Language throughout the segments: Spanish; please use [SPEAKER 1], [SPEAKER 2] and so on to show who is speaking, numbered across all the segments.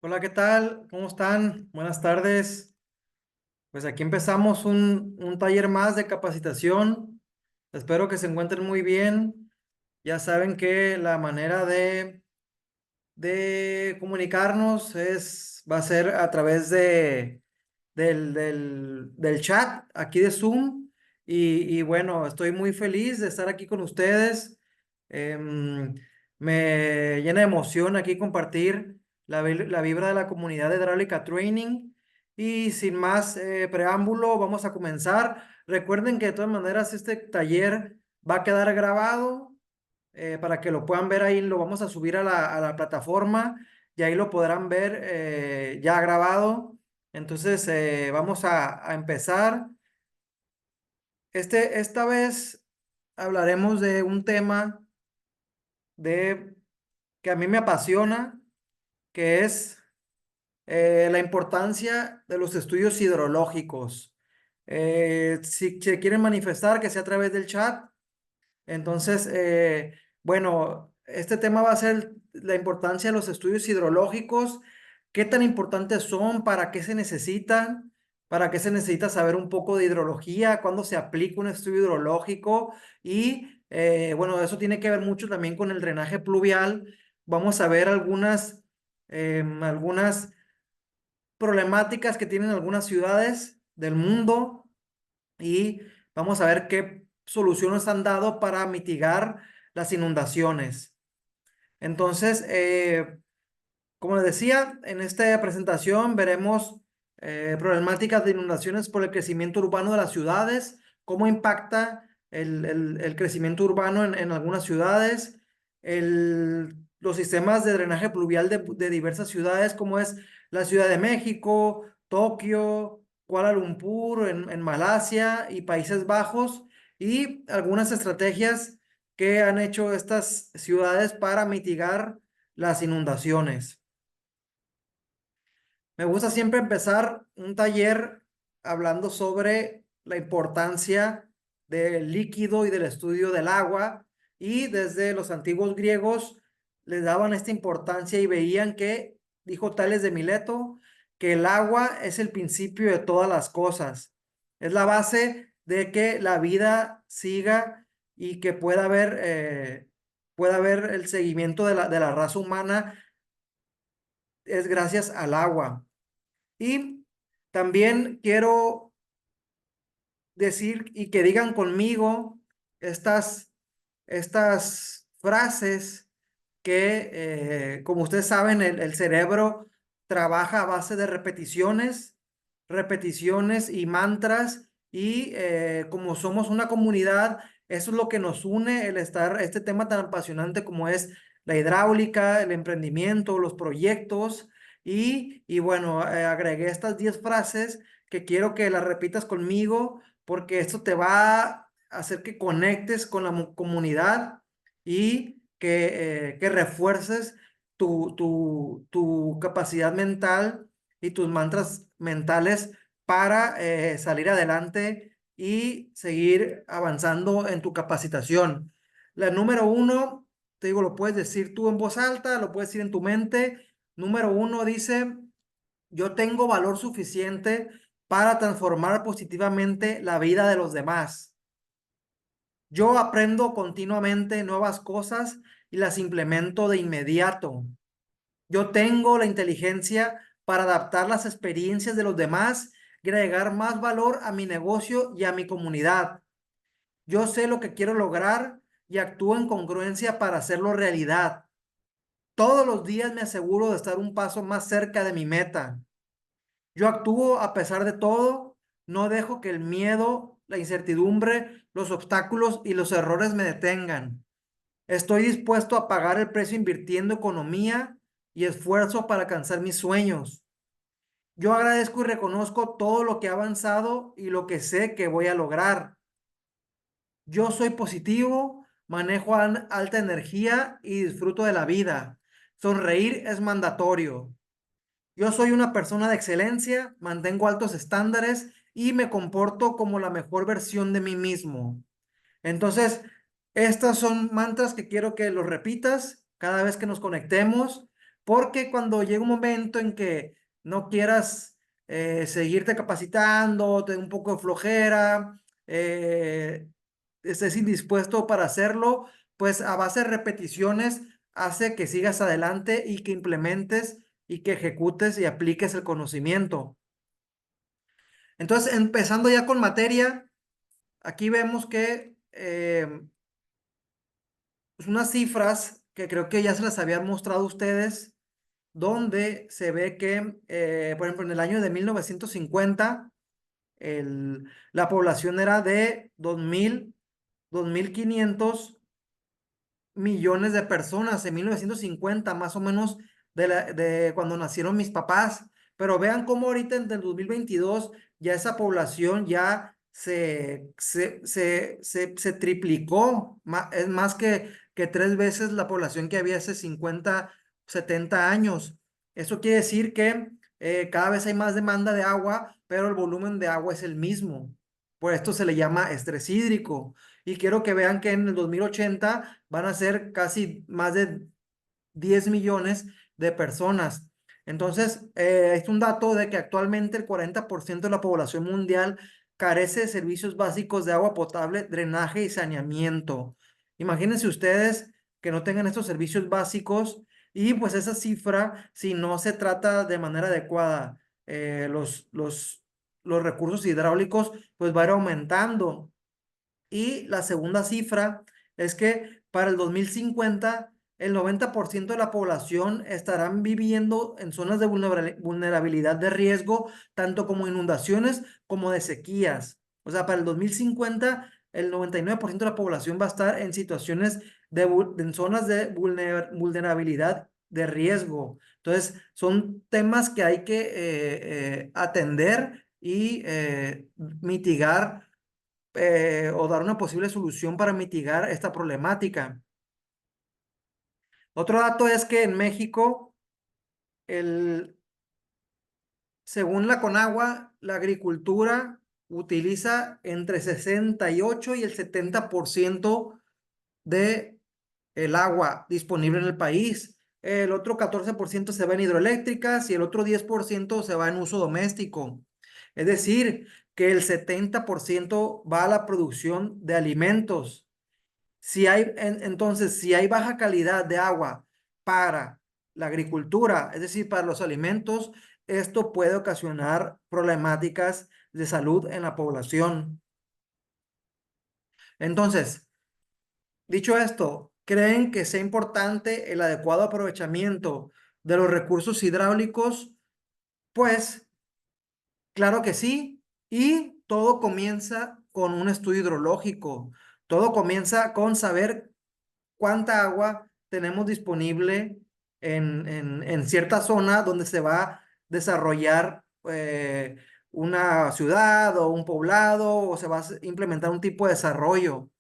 [SPEAKER 1] Hola, ¿qué tal? ¿Cómo están? Buenas tardes. Pues aquí empezamos un taller más de capacitación. Espero que se encuentren muy bien. Ya saben que la manera de comunicarnos va a ser a través del chat aquí de Zoom. Y bueno, estoy muy feliz de estar aquí con ustedes. Em, Me llena de emoción aquí compartir la vibra de la comunidad de Hidráulica Training. Y sin más preámbulo, vamos a comenzar. Recuerden que de todas maneras este taller va a quedar grabado para que lo puedan ver ahí. Lo vamos a subir a la plataforma y ahí lo podrán ver ya grabado. Entonces, vamos a empezar. Esta vez hablaremos de un tema de, que a mí me apasiona, que es la importancia de los estudios hidrológicos. Si se quieren manifestar, que sea a través del chat. Entonces, bueno, este tema va a ser la importancia de los estudios hidrológicos, qué tan importantes son, para qué se necesitan, para qué se necesita saber un poco de hidrología, cuándo se aplica un estudio hidrológico y, bueno, eso tiene que ver mucho también con el drenaje pluvial. Vamos a ver algunas problemáticas que tienen algunas ciudades del mundo y vamos a ver qué soluciones han dado para mitigar las inundaciones. Entonces, como les decía, en esta presentación veremos problemáticas de inundaciones por el crecimiento urbano de las ciudades, cómo impacta el crecimiento urbano en algunas ciudades, los sistemas de drenaje pluvial de diversas ciudades, como es la Ciudad de México, Tokio, Kuala Lumpur, en Malasia y Países Bajos, y algunas estrategias que han hecho estas ciudades para mitigar las inundaciones. Me gusta siempre empezar un taller hablando sobre la importancia del líquido y del estudio del agua, y desde los antiguos griegos les daban esta importancia y veían que, dijo Tales de Mileto, que el agua es el principio de todas las cosas. Es la base de que la vida siga y que pueda haber el seguimiento de la raza humana, es gracias al agua. Y también quiero decir y que digan conmigo estas frases que, como ustedes saben, el cerebro trabaja a base de repeticiones, repeticiones y mantras. Y como somos una comunidad, eso es lo que nos une, este tema tan apasionante como es la hidráulica, el emprendimiento, los proyectos. Y bueno, agregué estas 10 frases que quiero que las repitas conmigo, porque esto te va a hacer que conectes con la comunidad y que refuerces tu capacidad mental y tus mantras mentales para salir adelante y seguir avanzando en tu capacitación. La número uno, te digo, lo puedes decir tú en voz alta, lo puedes decir en tu mente. Número uno dice: yo tengo valor suficiente para transformar positivamente la vida de los demás. Yo aprendo continuamente nuevas cosas y las implemento de inmediato. Yo tengo la inteligencia para adaptar las experiencias de los demás y agregar más valor a mi negocio y a mi comunidad. Yo sé lo que quiero lograr y actúo en congruencia para hacerlo realidad. Todos los días me aseguro de estar un paso más cerca de mi meta. Yo actúo a pesar de todo, no dejo que el miedo, la incertidumbre, los obstáculos y los errores me detengan. Estoy dispuesto a pagar el precio invirtiendo economía y esfuerzo para alcanzar mis sueños. Yo agradezco y reconozco todo lo que he avanzado y lo que sé que voy a lograr. Yo soy positivo, manejo alta energía y disfruto de la vida. Sonreír es mandatorio. Yo soy una persona de excelencia, mantengo altos estándares y me comporto como la mejor versión de mí mismo. Entonces, estas son mantras que quiero que los repitas cada vez que nos conectemos, porque cuando llega un momento en que no quieras seguirte capacitando, te dé un poco de flojera, estés indispuesto para hacerlo, pues a base de repeticiones hace que sigas adelante y que implementes y que ejecutes y apliques el conocimiento. Entonces, empezando ya con materia, aquí vemos que pues unas cifras que creo que ya se las habían mostrado a ustedes, donde se ve que, por ejemplo, en el año de 1950, la población era de 2.500 millones de personas en 1950, más o menos de cuando nacieron mis papás. Pero vean cómo ahorita en el 2022 ya esa población ya se triplicó. Es más que 3 veces la población que había hace 50, 70 años. Eso quiere decir que cada vez hay más demanda de agua, pero el volumen de agua es el mismo. Por esto se le llama estrés hídrico. Y quiero que vean que en el 2080 van a ser casi más de 10 millones de personas. Entonces, es un dato de que actualmente el 40% de la población mundial carece de servicios básicos de agua potable, drenaje y saneamiento. Imagínense ustedes que no tengan estos servicios básicos y pues esa cifra, si no se trata de manera adecuada, los recursos hidráulicos, pues va a ir aumentando. Y la segunda cifra es que para el 2050 el 90% de la población estarán viviendo en zonas de vulnerabilidad de riesgo, tanto como inundaciones como de sequías. O sea, para el 2050 el 99% de la población va a estar en situaciones en zonas de vulnerabilidad de riesgo. Entonces, son temas que hay que atender y mitigar o dar una posible solución para mitigar esta problemática. Otro dato es que en México, el, según la Conagua, la agricultura utiliza entre 68 y el 70% de el agua disponible en el país. El otro 14% se va en hidroeléctricas y el otro 10% se va en uso doméstico. Es decir, que el 70% va a la producción de alimentos. Entonces, si hay baja calidad de agua para la agricultura, es decir, para los alimentos, esto puede ocasionar problemáticas de salud en la población. Entonces, dicho esto, ¿creen que sea importante el adecuado aprovechamiento de los recursos hidráulicos? Pues, claro que sí. Y todo comienza con un estudio hidrológico. Todo comienza con saber cuánta agua tenemos disponible en cierta zona donde se va a desarrollar una ciudad o un poblado o se va a implementar un tipo de desarrollo.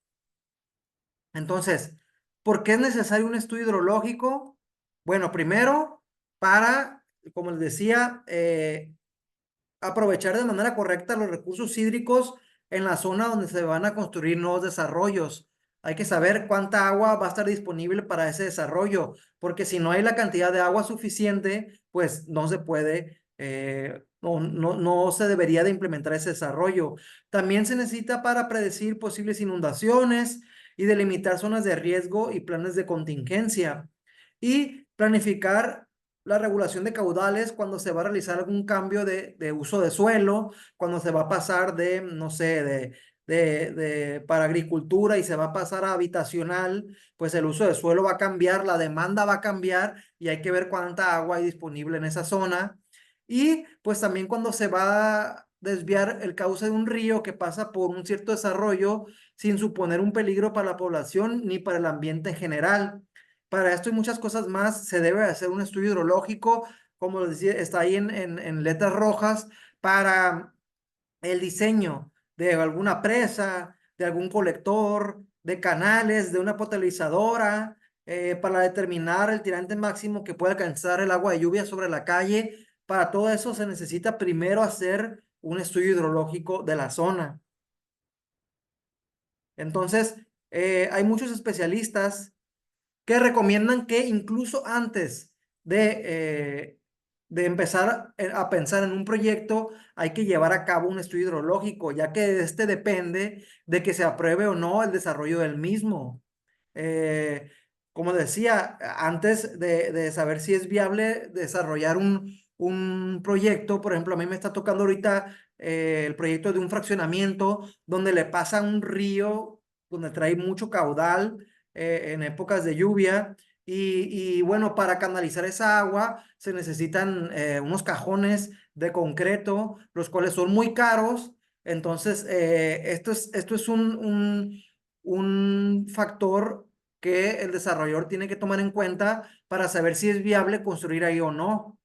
[SPEAKER 1] Entonces, ¿por qué es necesario un estudio hidrológico? Bueno, primero, para, como les decía, aprovechar de manera correcta los recursos hídricos en la zona donde se van a construir nuevos desarrollos. Hay que saber cuánta agua va a estar disponible para ese desarrollo, porque si no hay la cantidad de agua suficiente, pues no se puede, no se debería de implementar ese desarrollo. También se necesita para predecir posibles inundaciones y delimitar zonas de riesgo y planes de contingencia y planificar la regulación de caudales cuando se va a realizar algún cambio de uso de suelo, cuando se va a pasar de, no sé, para agricultura y se va a pasar a habitacional, pues el uso de suelo va a cambiar, la demanda va a cambiar y hay que ver cuánta agua hay disponible en esa zona. Y pues también cuando se va a desviar el cauce de un río que pasa por un cierto desarrollo sin suponer un peligro para la población ni para el ambiente en general. Para esto y muchas cosas más se debe hacer un estudio hidrológico, como les decía, está ahí en letras rojas, para el diseño de alguna presa, de algún colector, de canales, de una potabilizadora, para determinar el tirante máximo que puede alcanzar el agua de lluvia sobre la calle. Para todo eso se necesita primero hacer un estudio hidrológico de la zona. Entonces, hay muchos especialistas que recomiendan que incluso antes de empezar a pensar en un proyecto, hay que llevar a cabo un estudio hidrológico, ya que este depende de que se apruebe o no el desarrollo del mismo. Eh, Como decía, antes de saber si es viable desarrollar un proyecto, por ejemplo, a mí me está tocando ahorita el proyecto de un fraccionamiento donde le pasa un río, donde trae mucho caudal en épocas de lluvia. Y bueno, para canalizar esa agua se necesitan unos cajones de concreto, los cuales son muy caros. Entonces, esto es un factor que el desarrollador tiene que tomar en cuenta para saber si es viable construir ahí o no.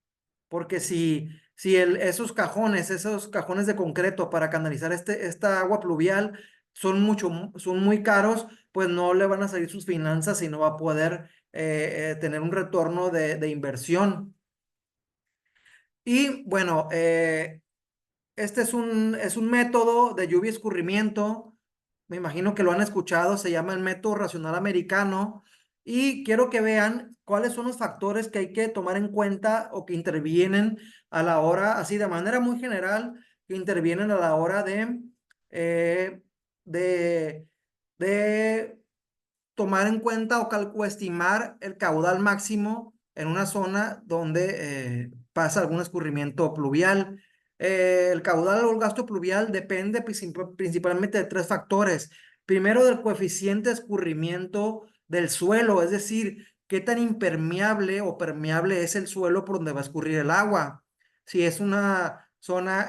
[SPEAKER 1] Porque si esos cajones de concreto para canalizar esta agua pluvial son muy caros, pues no le van a salir sus finanzas y no va a poder tener un retorno de inversión. Y bueno, este es un método de lluvia y escurrimiento. Me imagino que lo han escuchado. Se llama el método racional americano. Y quiero que vean cuáles son los factores que hay que tomar en cuenta o que intervienen a la hora, así de manera muy general, que intervienen a la hora eh, de, de tomar en cuenta o estimar el caudal máximo en una zona donde pasa algún escurrimiento pluvial. El caudal o el gasto pluvial depende principalmente de tres factores. Primero, del coeficiente de escurrimiento del suelo, es decir, qué tan impermeable o permeable es el suelo por donde va a escurrir el agua. Si es una zona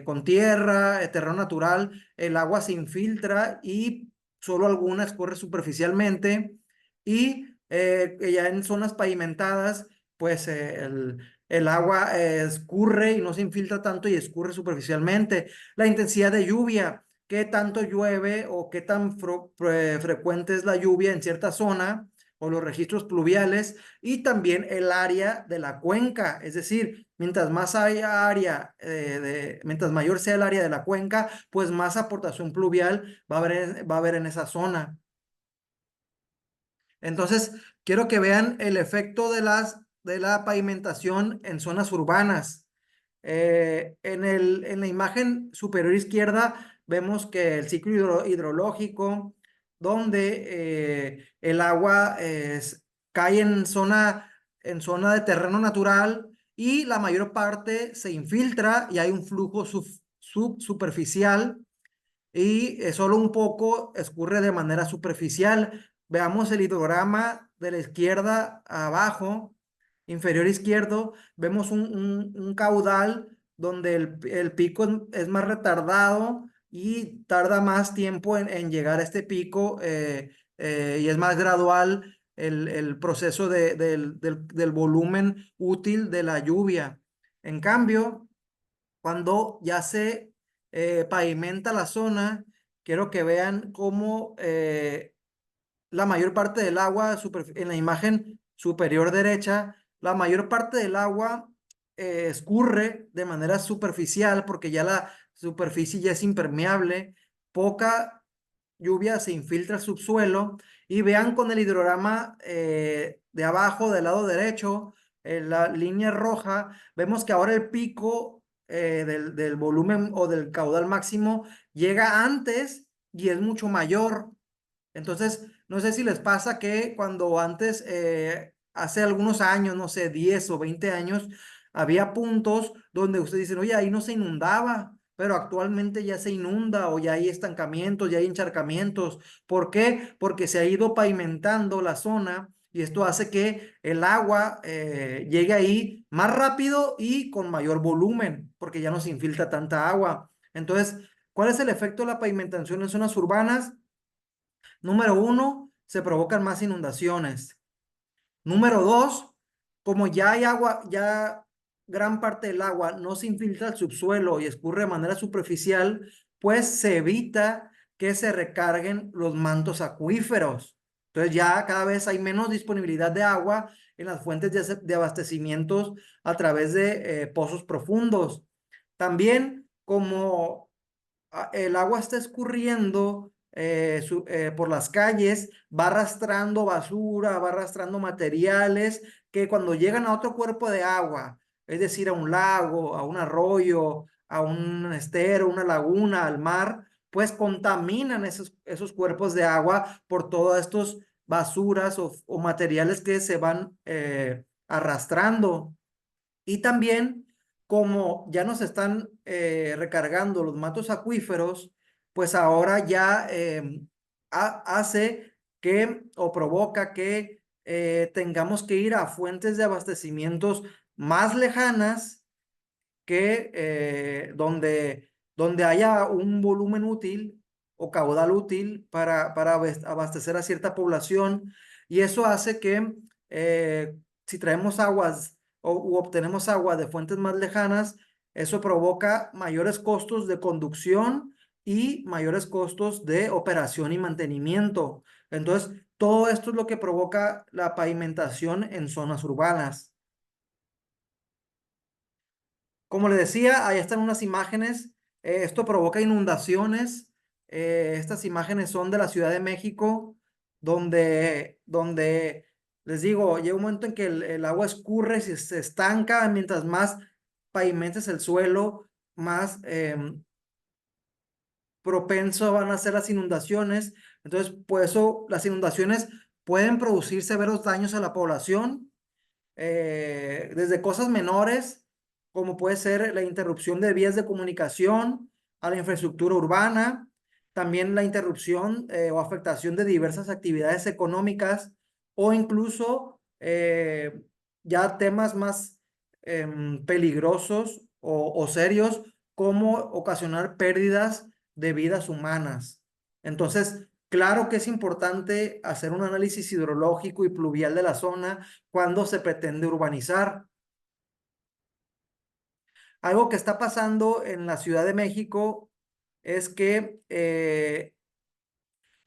[SPEAKER 1] con tierra, terreno natural, el agua se infiltra y solo alguna escurre superficialmente. Y ya en zonas pavimentadas, pues el agua escurre y no se infiltra tanto y escurre superficialmente. La intensidad de lluvia, qué tanto llueve o qué tan frecuente es la lluvia en cierta zona o los registros pluviales, y también el área de la cuenca, es decir, mientras más haya área, mientras mayor sea el área de la cuenca, pues más aportación pluvial va a haber en esa zona. Entonces, quiero que vean el efecto de la pavimentación en zonas urbanas. En la imagen superior izquierda vemos que el ciclo hidrológico, donde el agua cae en zona de terreno natural y la mayor parte se infiltra y hay un flujo subsuperficial y solo un poco escurre de manera superficial. Veamos el hidrograma de la izquierda abajo, inferior izquierdo, vemos un caudal donde el pico es más retardado y tarda más tiempo en llegar a este pico y es más gradual el proceso del volumen útil de la lluvia. En cambio, cuando ya se pavimenta la zona, quiero que vean cómo la mayor parte del agua, en la imagen superior derecha, la mayor parte del agua escurre de manera superficial porque ya la superficie ya es impermeable, poca lluvia se infiltra al subsuelo. Y vean con el hidrograma de abajo del lado derecho, la línea roja, vemos que ahora el pico del volumen o del caudal máximo llega antes y es mucho mayor. Entonces, no sé si les pasa que cuando antes, hace algunos años, no sé, 10 o 20 años, había puntos donde ustedes dicen, oye, ahí no se inundaba, pero actualmente ya se inunda o ya hay estancamientos, ya hay encharcamientos. ¿Por qué? Porque se ha ido pavimentando la zona y esto hace que el agua llegue ahí más rápido y con mayor volumen, porque ya no se infiltra tanta agua. Entonces, ¿cuál es el efecto de la pavimentación en zonas urbanas? Número uno, se provocan más inundaciones. Número dos, como ya hay agua, ya gran parte del agua no se infiltra al subsuelo y escurre de manera superficial, pues se evita que se recarguen los mantos acuíferos. Entonces ya cada vez hay menos disponibilidad de agua en las fuentes de abastecimientos a través de pozos profundos. También como el agua está escurriendo por las calles, va arrastrando basura, va arrastrando materiales que cuando llegan a otro cuerpo de agua, es decir, a un lago, a un arroyo, a un estero, una laguna, al mar, pues contaminan esos cuerpos de agua por todas estas basuras o materiales que se van arrastrando. Y también, como ya nos están recargando los mantos acuíferos, pues ahora ya hace que o provoca que tengamos que ir a fuentes de abastecimientos más lejanas que donde haya un volumen útil o caudal útil para abastecer a cierta población. Y eso hace que si traemos aguas u obtenemos agua de fuentes más lejanas, eso provoca mayores costos de conducción y mayores costos de operación y mantenimiento. Entonces, todo esto es lo que provoca la pavimentación en zonas urbanas. Como le decía, ahí están unas imágenes. Esto provoca inundaciones. Estas imágenes son de la Ciudad de México, donde les digo, llega un momento en que el agua escurre, se estanca, mientras más pavimentes el suelo, más propenso van a ser las inundaciones. Entonces, por eso las inundaciones pueden producir severos daños a la población, desde cosas menores, como puede ser la interrupción de vías de comunicación a la infraestructura urbana, también la interrupción o afectación de diversas actividades económicas o incluso ya temas más peligrosos o serios como ocasionar pérdidas de vidas humanas. Entonces, claro que es importante hacer un análisis hidrológico y pluvial de la zona cuando se pretende urbanizar. Algo que está pasando en la Ciudad de México es que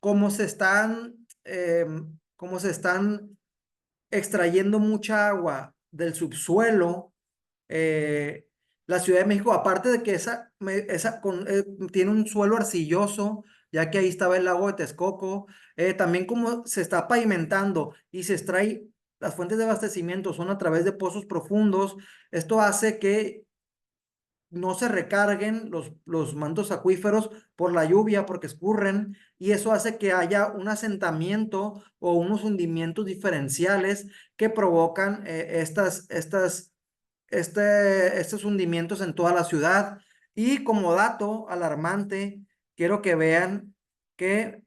[SPEAKER 1] como se están, eh, como se están extrayendo mucha agua del subsuelo, eh, la Ciudad de México, aparte de que tiene un suelo arcilloso, ya que ahí estaba el lago de Texcoco, también como se está pavimentando y se extrae, las fuentes de abastecimiento son a través de pozos profundos, esto hace que no se recarguen los mantos acuíferos por la lluvia porque escurren y eso hace que haya un asentamiento o unos hundimientos diferenciales que provocan estos hundimientos en toda la ciudad. Y como dato alarmante, quiero que vean que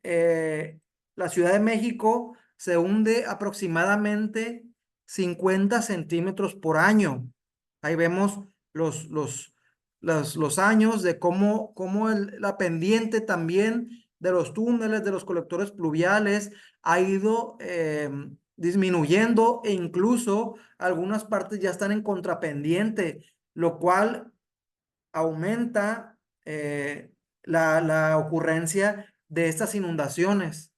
[SPEAKER 1] la Ciudad de México se hunde aproximadamente 50 centímetros por año. Ahí vemos los, los, los años de cómo la pendiente también de los túneles, de los colectores pluviales, ha ido disminuyendo e incluso algunas partes ya están en contrapendiente, lo cual aumenta la ocurrencia de estas inundaciones.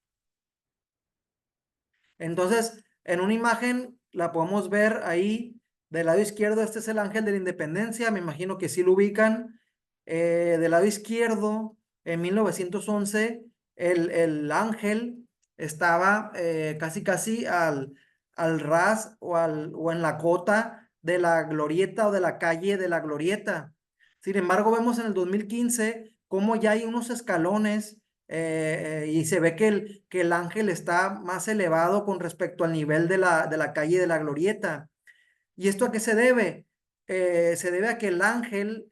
[SPEAKER 1] Entonces, en una imagen la podemos ver ahí del lado izquierdo, este es el Ángel de la Independencia, me imagino que sí lo ubican. Del lado izquierdo, en 1911, el ángel estaba casi al ras o en la cota de la glorieta o de la calle de la glorieta. Sin embargo, vemos en el 2015 cómo ya hay unos escalones y se ve que el ángel está más elevado con respecto al nivel de la calle de la glorieta. ¿Y esto a qué se debe? Se debe a que el ángel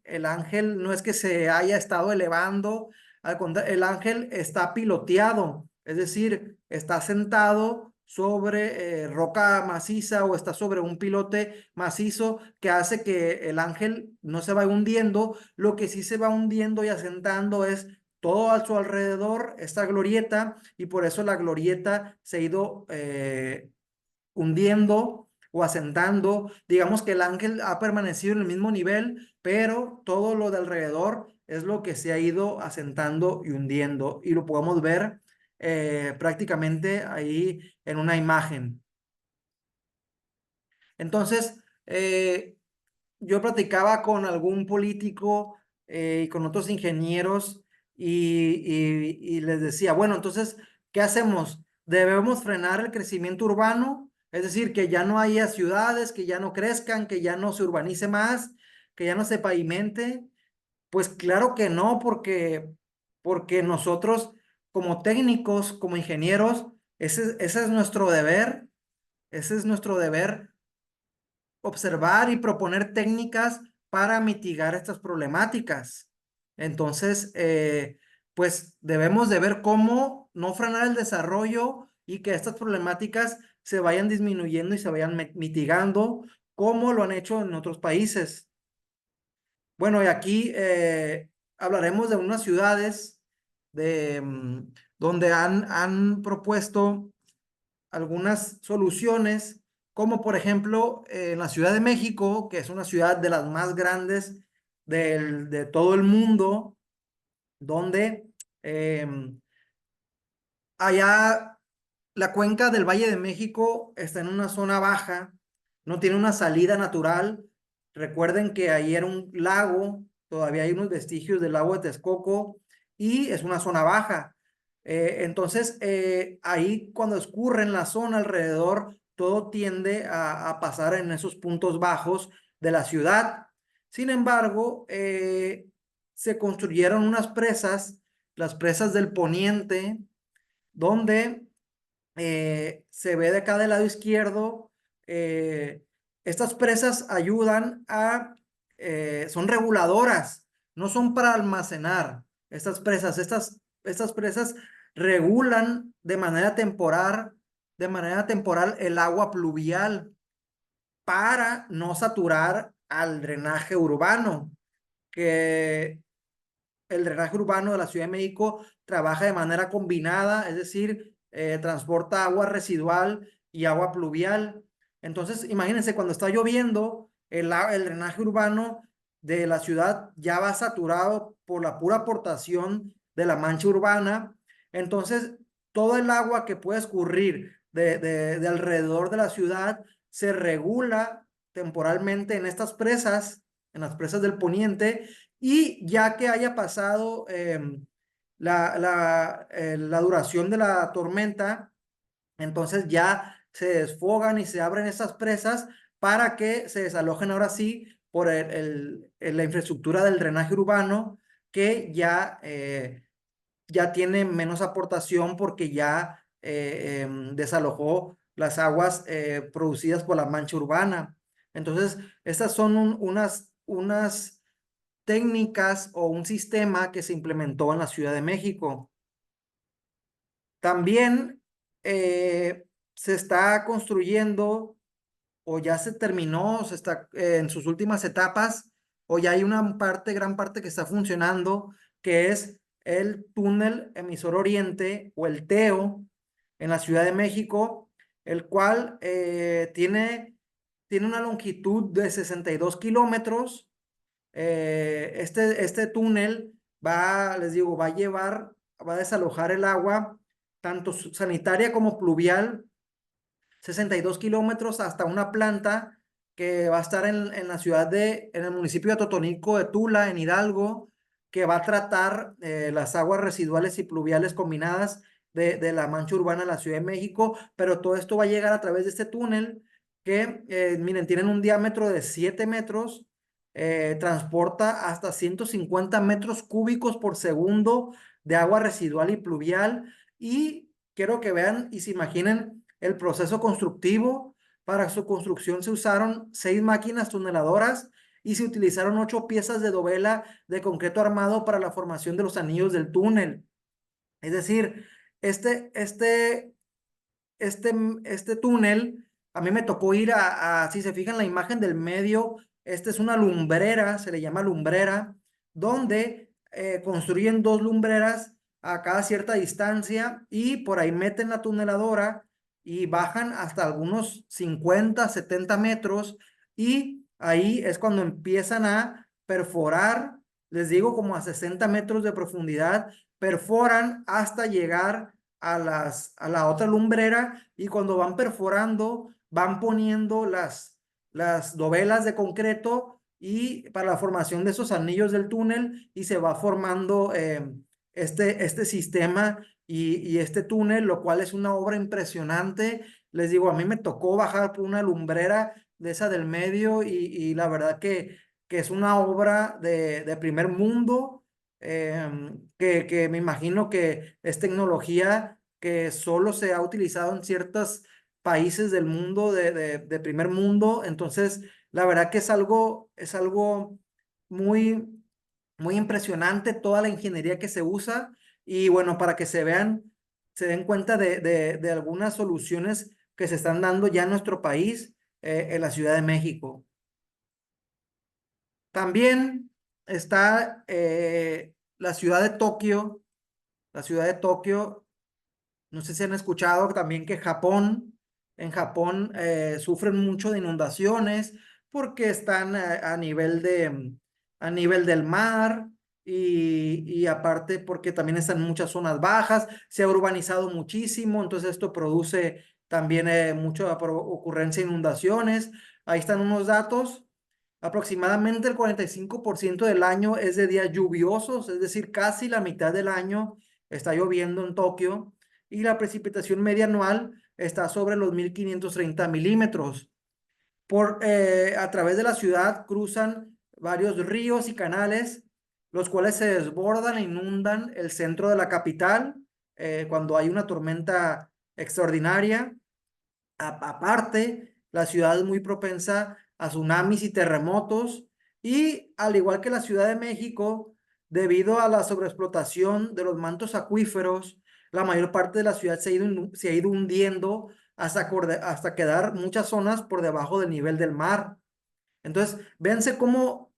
[SPEAKER 1] no es que se haya estado elevando, al contrario, el ángel está piloteado, es decir, está sentado sobre roca maciza o está sobre un pilote macizo que hace que el ángel no se vaya hundiendo. Lo que sí se va hundiendo y asentando es todo a su alrededor, esta glorieta, y por eso la glorieta se ha ido hundiendo o asentando. Digamos que el ángel ha permanecido en el mismo nivel, pero todo lo de alrededor es lo que se ha ido asentando y hundiendo. Y lo podemos ver prácticamente ahí en una imagen. Entonces, yo platicaba con algún político y con otros ingenieros y les decía, bueno, entonces, ¿qué hacemos? ¿Debemos frenar el crecimiento urbano Es decir, que ya no haya ciudades, que ya no crezcan, que ya no se urbanice más, que ya no se pavimente. Pues claro que no, porque nosotros como técnicos, como ingenieros, ese es nuestro deber, ese es nuestro deber, observar y proponer técnicas para mitigar estas problemáticas. Entonces, pues debemos de ver cómo no frenar el desarrollo y que estas problemáticas se vayan disminuyendo y se vayan mitigando, como lo han hecho en otros países. Bueno, y aquí hablaremos de unas ciudades donde han propuesto algunas soluciones, como por ejemplo en la Ciudad de México, que es una ciudad de las más grandes de todo el mundo, donde em, allá la cuenca del Valle de México está en una zona baja, no tiene una salida natural. Recuerden que ahí era un lago, todavía hay unos vestigios del lago de Texcoco y es una zona baja. Entonces, ahí cuando escurre en la zona alrededor, todo tiende a pasar en esos puntos bajos de la ciudad. Sin embargo, se construyeron unas presas, las presas del Poniente, donde se ve de acá del lado izquierdo, eh, estas presas ayudan son reguladoras, no son para almacenar estas presas regulan de manera temporal el agua pluvial para no saturar al drenaje urbano, que el drenaje urbano de la Ciudad de México trabaja de manera combinada, es decir, transporta agua residual y agua pluvial. Entonces, imagínense, cuando está lloviendo, el drenaje urbano de la ciudad ya va saturado por la pura aportación de la mancha urbana. Entonces, todo el agua que puede escurrir de alrededor de la ciudad se regula temporalmente en estas presas, en las presas del poniente, y ya que haya pasado la duración de la tormenta, entonces ya se desfogan y se abren esas presas para que se desalojen ahora sí por la infraestructura del drenaje urbano, que ya tiene menos aportación porque ya desalojó las aguas producidas por la mancha urbana. Entonces, estas son unas técnicas o un sistema que se implementó en la Ciudad de México. También se está construyendo o ya se terminó, se está en sus últimas etapas, o ya hay una gran parte que está funcionando, que es el túnel emisor oriente o el TEO en la Ciudad de México, el cual tiene una longitud de 62 kilómetros. Este túnel les digo, va a desalojar el agua, tanto sanitaria como pluvial, 62 kilómetros hasta una planta que va a estar en la en el municipio de Totonico de Tula, en Hidalgo, que va a tratar las aguas residuales y pluviales combinadas de la mancha urbana de la Ciudad de México, pero todo esto va a llegar a través de este túnel que, miren, tienen un diámetro de 7 metros, transporta hasta 150 metros cúbicos por segundo de agua residual y pluvial, y quiero que vean y se imaginen el proceso constructivo. Para su construcción se usaron 6 máquinas tuneladoras y se utilizaron 8 piezas de dovela de concreto armado para la formación de los anillos del túnel. Es decir, este, este, este, este túnel, a mí me tocó ir si se fijan la imagen del medio, esta es una lumbrera, se le llama lumbrera, donde construyen 2 lumbreras a cada cierta distancia y por ahí meten la tuneladora y bajan hasta algunos 50, 70 metros, y ahí es cuando empiezan a perforar, les digo, como a 60 metros de profundidad, perforan hasta llegar a la otra lumbrera, y cuando van perforando, van poniendo las dovelas de concreto y para la formación de esos anillos del túnel, y se va formando este sistema y este túnel, lo cual es una obra impresionante Les digo, a mí me tocó bajar por una lumbrera de esa del medio y la verdad que es una obra de primer mundo, que me imagino que es tecnología que solo se ha utilizado en ciertos países del mundo de primer mundo. Entonces, la verdad que es algo muy, muy impresionante toda la ingeniería que se usa. Y bueno, para que se den cuenta de algunas soluciones que se están dando ya en nuestro país, en la Ciudad de México. También está la ciudad de Tokio. La ciudad de Tokio, no sé si han escuchado también que en Japón sufren mucho de inundaciones porque están a nivel del mar y aparte porque también están en muchas zonas bajas, se ha urbanizado muchísimo, entonces esto produce también mucha ocurrencia de inundaciones. Ahí están unos datos. Aproximadamente el 45% del año es de días lluviosos, es decir, casi la mitad del año está lloviendo en Tokio y la precipitación media anual está sobre los 1530 milímetros. A través de la ciudad cruzan varios ríos y canales, los cuales se desbordan e inundan el centro de la capital cuando hay una tormenta extraordinaria. Aparte, la ciudad es muy propensa a tsunamis y terremotos y al igual que la Ciudad de México, debido a la sobreexplotación de los mantos acuíferos, la mayor parte de la ciudad se ha ido hundiendo hasta quedar muchas zonas por debajo del nivel del mar. Entonces, véanse cómo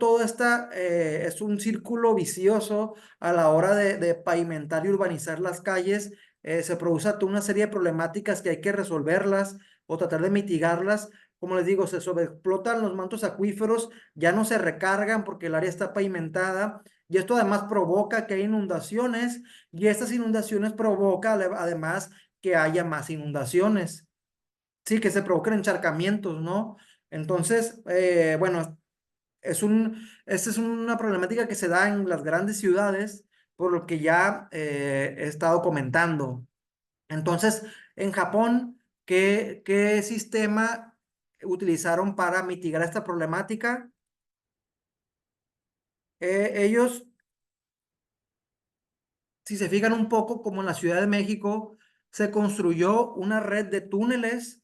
[SPEAKER 1] todo esta es un círculo vicioso a la hora de pavimentar y urbanizar las calles. Se produce toda una serie de problemáticas que hay que resolverlas o tratar de mitigarlas. Como les digo, se sobreexplotan los mantos acuíferos, ya no se recargan porque el área está pavimentada. Y esto además provoca que hay inundaciones y estas inundaciones provocan además que haya más inundaciones. Sí, que se provoquen encharcamientos, ¿no? Entonces, bueno, esta es una problemática que se da en las grandes ciudades, por lo que ya he estado comentando. Entonces, en Japón, ¿qué sistema utilizaron para mitigar esta problemática? Ellos, si se fijan un poco, como en la Ciudad de México, se construyó una red de túneles,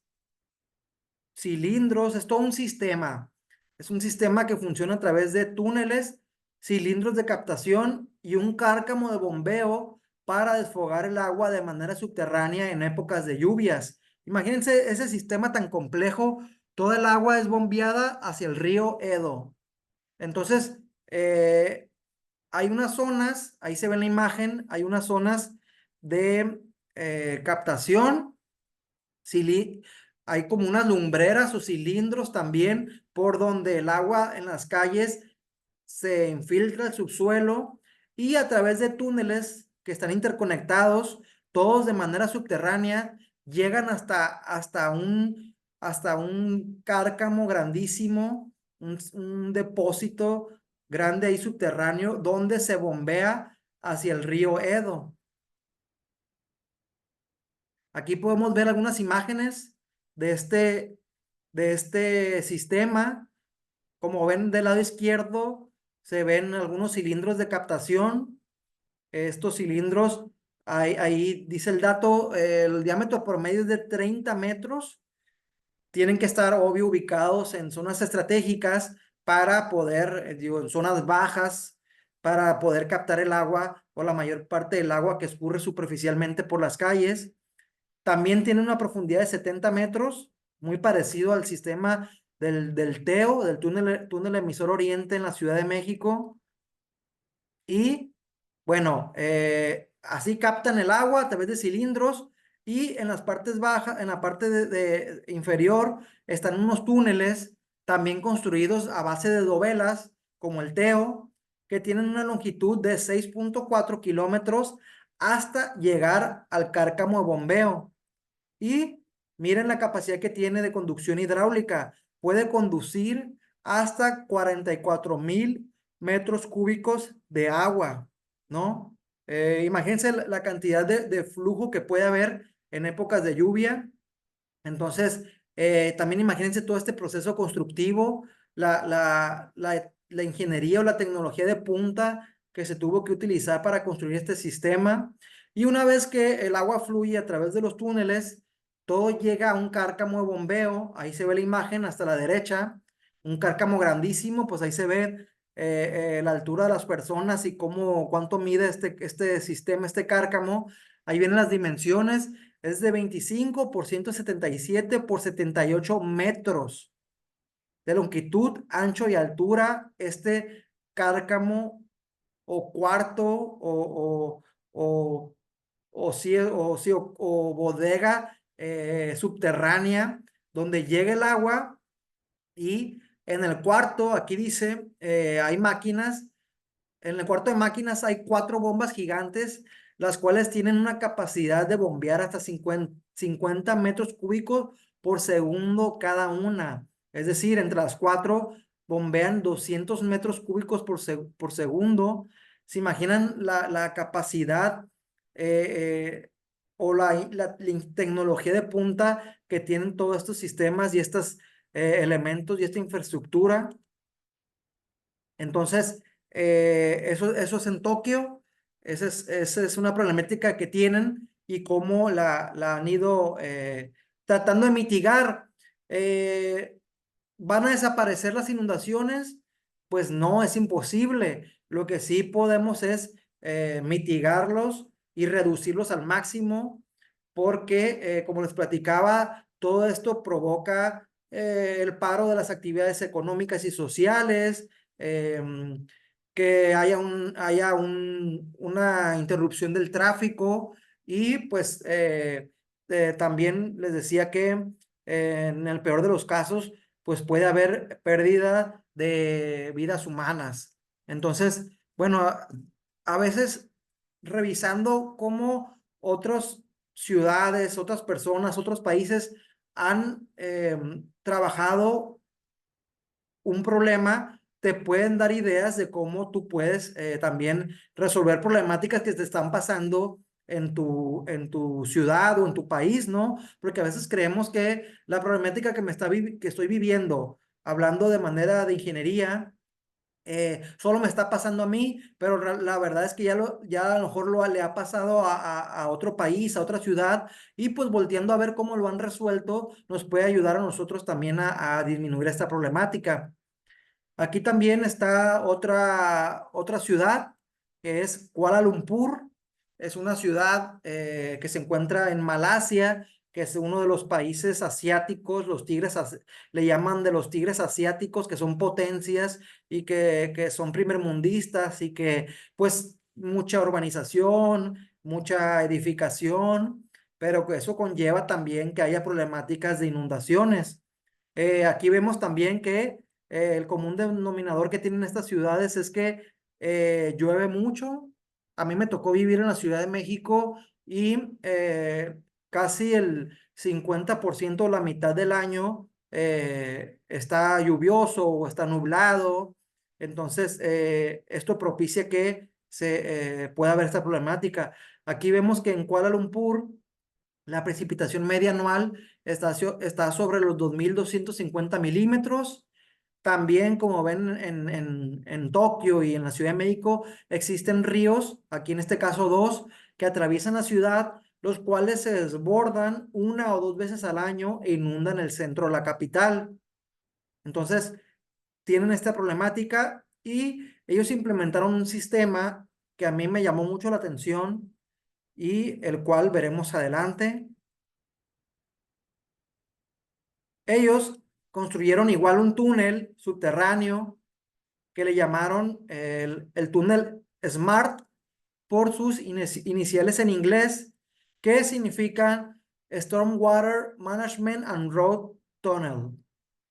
[SPEAKER 1] cilindros, es todo un sistema. Es un sistema que funciona a través de túneles, cilindros de captación y un cárcamo de bombeo para desfogar el agua de manera subterránea en épocas de lluvias. Imagínense ese sistema tan complejo, toda el agua es bombeada hacia el río Edo. Entonces, hay unas zonas, ahí se ve en la imagen, hay unas zonas de captación. Hay como unas lumbreras o cilindros también por donde el agua en las calles se infiltra al subsuelo y a través de túneles que están interconectados, todos de manera subterránea, llegan hasta un cárcamo grandísimo, un depósito grande ahí subterráneo donde se bombea hacia el río Edo. Aquí podemos ver algunas imágenes de de este sistema. Como ven del lado izquierdo, se ven algunos cilindros de captación. Estos cilindros, ahí dice el dato, el diámetro promedio es de 30 metros. Tienen que estar, obvio, ubicados en zonas estratégicas para poder, digo, en zonas bajas, para poder captar el agua o la mayor parte del agua que escurre superficialmente por las calles. También tiene una profundidad de 70 metros, muy parecido al sistema del TEO, del túnel emisor Oriente en la Ciudad de México. Y bueno, así captan el agua a través de cilindros y en las partes bajas, en la parte de inferior, están unos túneles también construidos a base de dovelas, como el TEO, que tienen una longitud de 6.4 kilómetros hasta llegar al cárcamo de bombeo. Y miren la capacidad que tiene de conducción hidráulica. Puede conducir hasta 44,000 metros cúbicos de agua, ¿no? Imagínense la cantidad de flujo que puede haber en épocas de lluvia. Entonces, también imagínense todo este proceso constructivo, la ingeniería o la tecnología de punta que se tuvo que utilizar para construir este sistema. Y una vez que el agua fluye a través de los túneles, todo llega a un cárcamo de bombeo. Ahí se ve la imagen hasta la derecha, un cárcamo grandísimo, pues ahí se ve la altura de las personas y cuánto mide este sistema, este cárcamo. Ahí vienen las dimensiones. Es de 25 por 177 por 78 metros de longitud, ancho y altura. Este cárcamo o cuarto o bodega subterránea donde llega el agua. Y en el cuarto, aquí dice, hay máquinas. En el cuarto de máquinas hay 4 bombas gigantes, las cuales tienen una capacidad de bombear hasta 50 metros cúbicos por segundo cada una. Es decir, entre las 4 bombean 200 metros cúbicos por segundo. ¿Se imaginan la capacidad o la tecnología de punta que tienen todos estos sistemas y estos elementos y esta infraestructura? Entonces, eso es en Tokio. Esa es una problemática que tienen y cómo la han ido tratando de mitigar. Eh, ¿Van a desaparecer las inundaciones? Pues no, es imposible. Lo que sí podemos es mitigarlos y reducirlos al máximo, porque, como les platicaba, todo esto provoca el paro de las actividades económicas y sociales, que haya una interrupción del tráfico y pues también les decía que en el peor de los casos, pues puede haber pérdida de vidas humanas. Entonces, bueno, a veces revisando cómo otras ciudades, otras personas, otros países han trabajado un problema, te pueden dar ideas de cómo tú puedes también resolver problemáticas que te están pasando en tu ciudad o en tu país, ¿no? Porque a veces creemos que la problemática que estoy viviendo, hablando de manera de ingeniería, solo me está pasando a mí, pero la verdad es que ya a lo mejor le ha pasado a otro país, a otra ciudad, y pues volteando a ver cómo lo han resuelto, nos puede ayudar a nosotros también a disminuir esta problemática. Aquí también está otra ciudad, que es Kuala Lumpur. Es una ciudad que se encuentra en Malasia, que es uno de los países asiáticos. Le llaman de los tigres asiáticos, que son potencias y que son primermundistas y que pues mucha urbanización, mucha edificación, pero que eso conlleva también que haya problemáticas de inundaciones. Aquí vemos también que el común denominador que tienen estas ciudades es que llueve mucho. A mí me tocó vivir en la Ciudad de México y casi el 50% o la mitad del año está lluvioso o está nublado. Entonces, esto propicia que se pueda haber esta problemática. Aquí vemos que en Kuala Lumpur la precipitación media anual está sobre los 2.250 milímetros. También, como ven en Tokio y en la Ciudad de México, existen ríos, aquí en este caso dos, que atraviesan la ciudad, los cuales se desbordan 1 o 2 veces al año e inundan el centro de la capital. Entonces, tienen esta problemática y ellos implementaron un sistema que a mí me llamó mucho la atención y el cual veremos adelante. Ellos construyeron igual un túnel subterráneo que le llamaron el túnel SMART por sus iniciales en inglés, que significan Stormwater Management and Road Tunnel.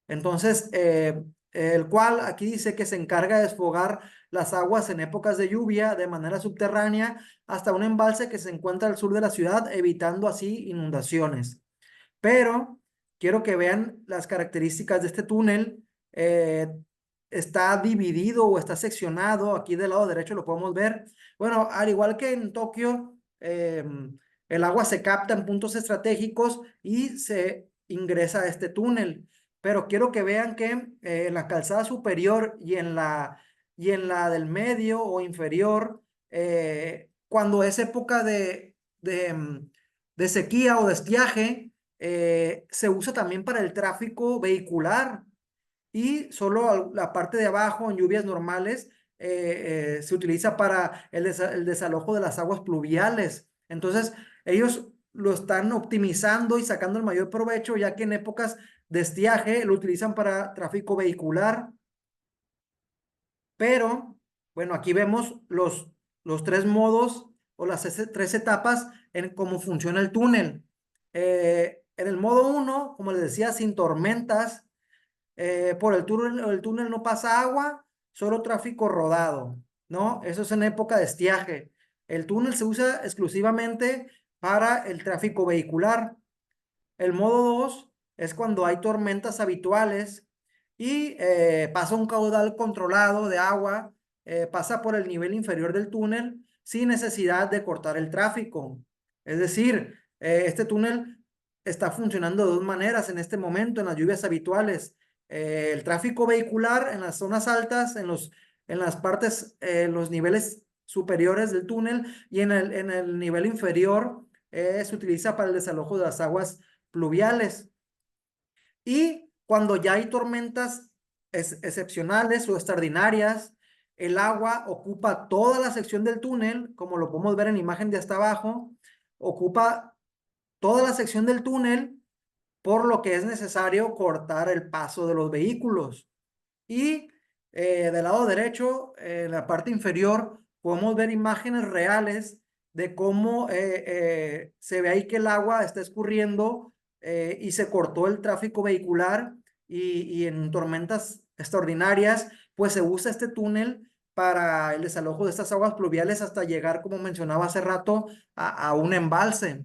[SPEAKER 1] Entonces, el cual aquí dice que se encarga de desfogar las aguas en épocas de lluvia de manera subterránea hasta un embalse que se encuentra al sur de la ciudad, evitando así inundaciones. Pero quiero que vean las características de este túnel. Eh, Está dividido o está seccionado. Aquí del lado derecho lo podemos ver. Bueno, al igual que en Tokio, el agua se capta en puntos estratégicos y se ingresa a este túnel. Pero quiero que vean que en la calzada superior y en la del medio o inferior, cuando es época de sequía o de estiaje, se usa también para el tráfico vehicular y solo la parte de abajo en lluvias normales se utiliza para el desalojo de las aguas pluviales. Entonces, ellos lo están optimizando y sacando el mayor provecho, ya que en épocas de estiaje lo utilizan para tráfico vehicular. Pero, bueno, aquí vemos los tres modos o las tres etapas en cómo funciona el túnel. En el modo 1, como les decía, sin tormentas, por el túnel no pasa agua, solo tráfico rodado, ¿no? Eso es en época de estiaje. El túnel se usa exclusivamente para el tráfico vehicular. El modo 2 es cuando hay tormentas habituales y pasa un caudal controlado de agua, pasa por el nivel inferior del túnel sin necesidad de cortar el tráfico. Es decir, este túnel está funcionando de dos maneras en este momento, en las lluvias habituales. El tráfico vehicular en las zonas altas, en las partes, los niveles superiores del túnel y en el nivel inferior se utiliza para el desalojo de las aguas pluviales. Y cuando ya hay tormentas excepcionales o extraordinarias, el agua ocupa toda la sección del túnel, como lo podemos ver en la imagen de hasta abajo, ocupa toda la sección del túnel, por lo que es necesario cortar el paso de los vehículos. Y del lado derecho, en la parte inferior, podemos ver imágenes reales de cómo se ve ahí que el agua está escurriendo y se cortó el tráfico vehicular y en tormentas extraordinarias, pues se usa este túnel para el desalojo de estas aguas pluviales hasta llegar, como mencionaba hace rato, a un embalse.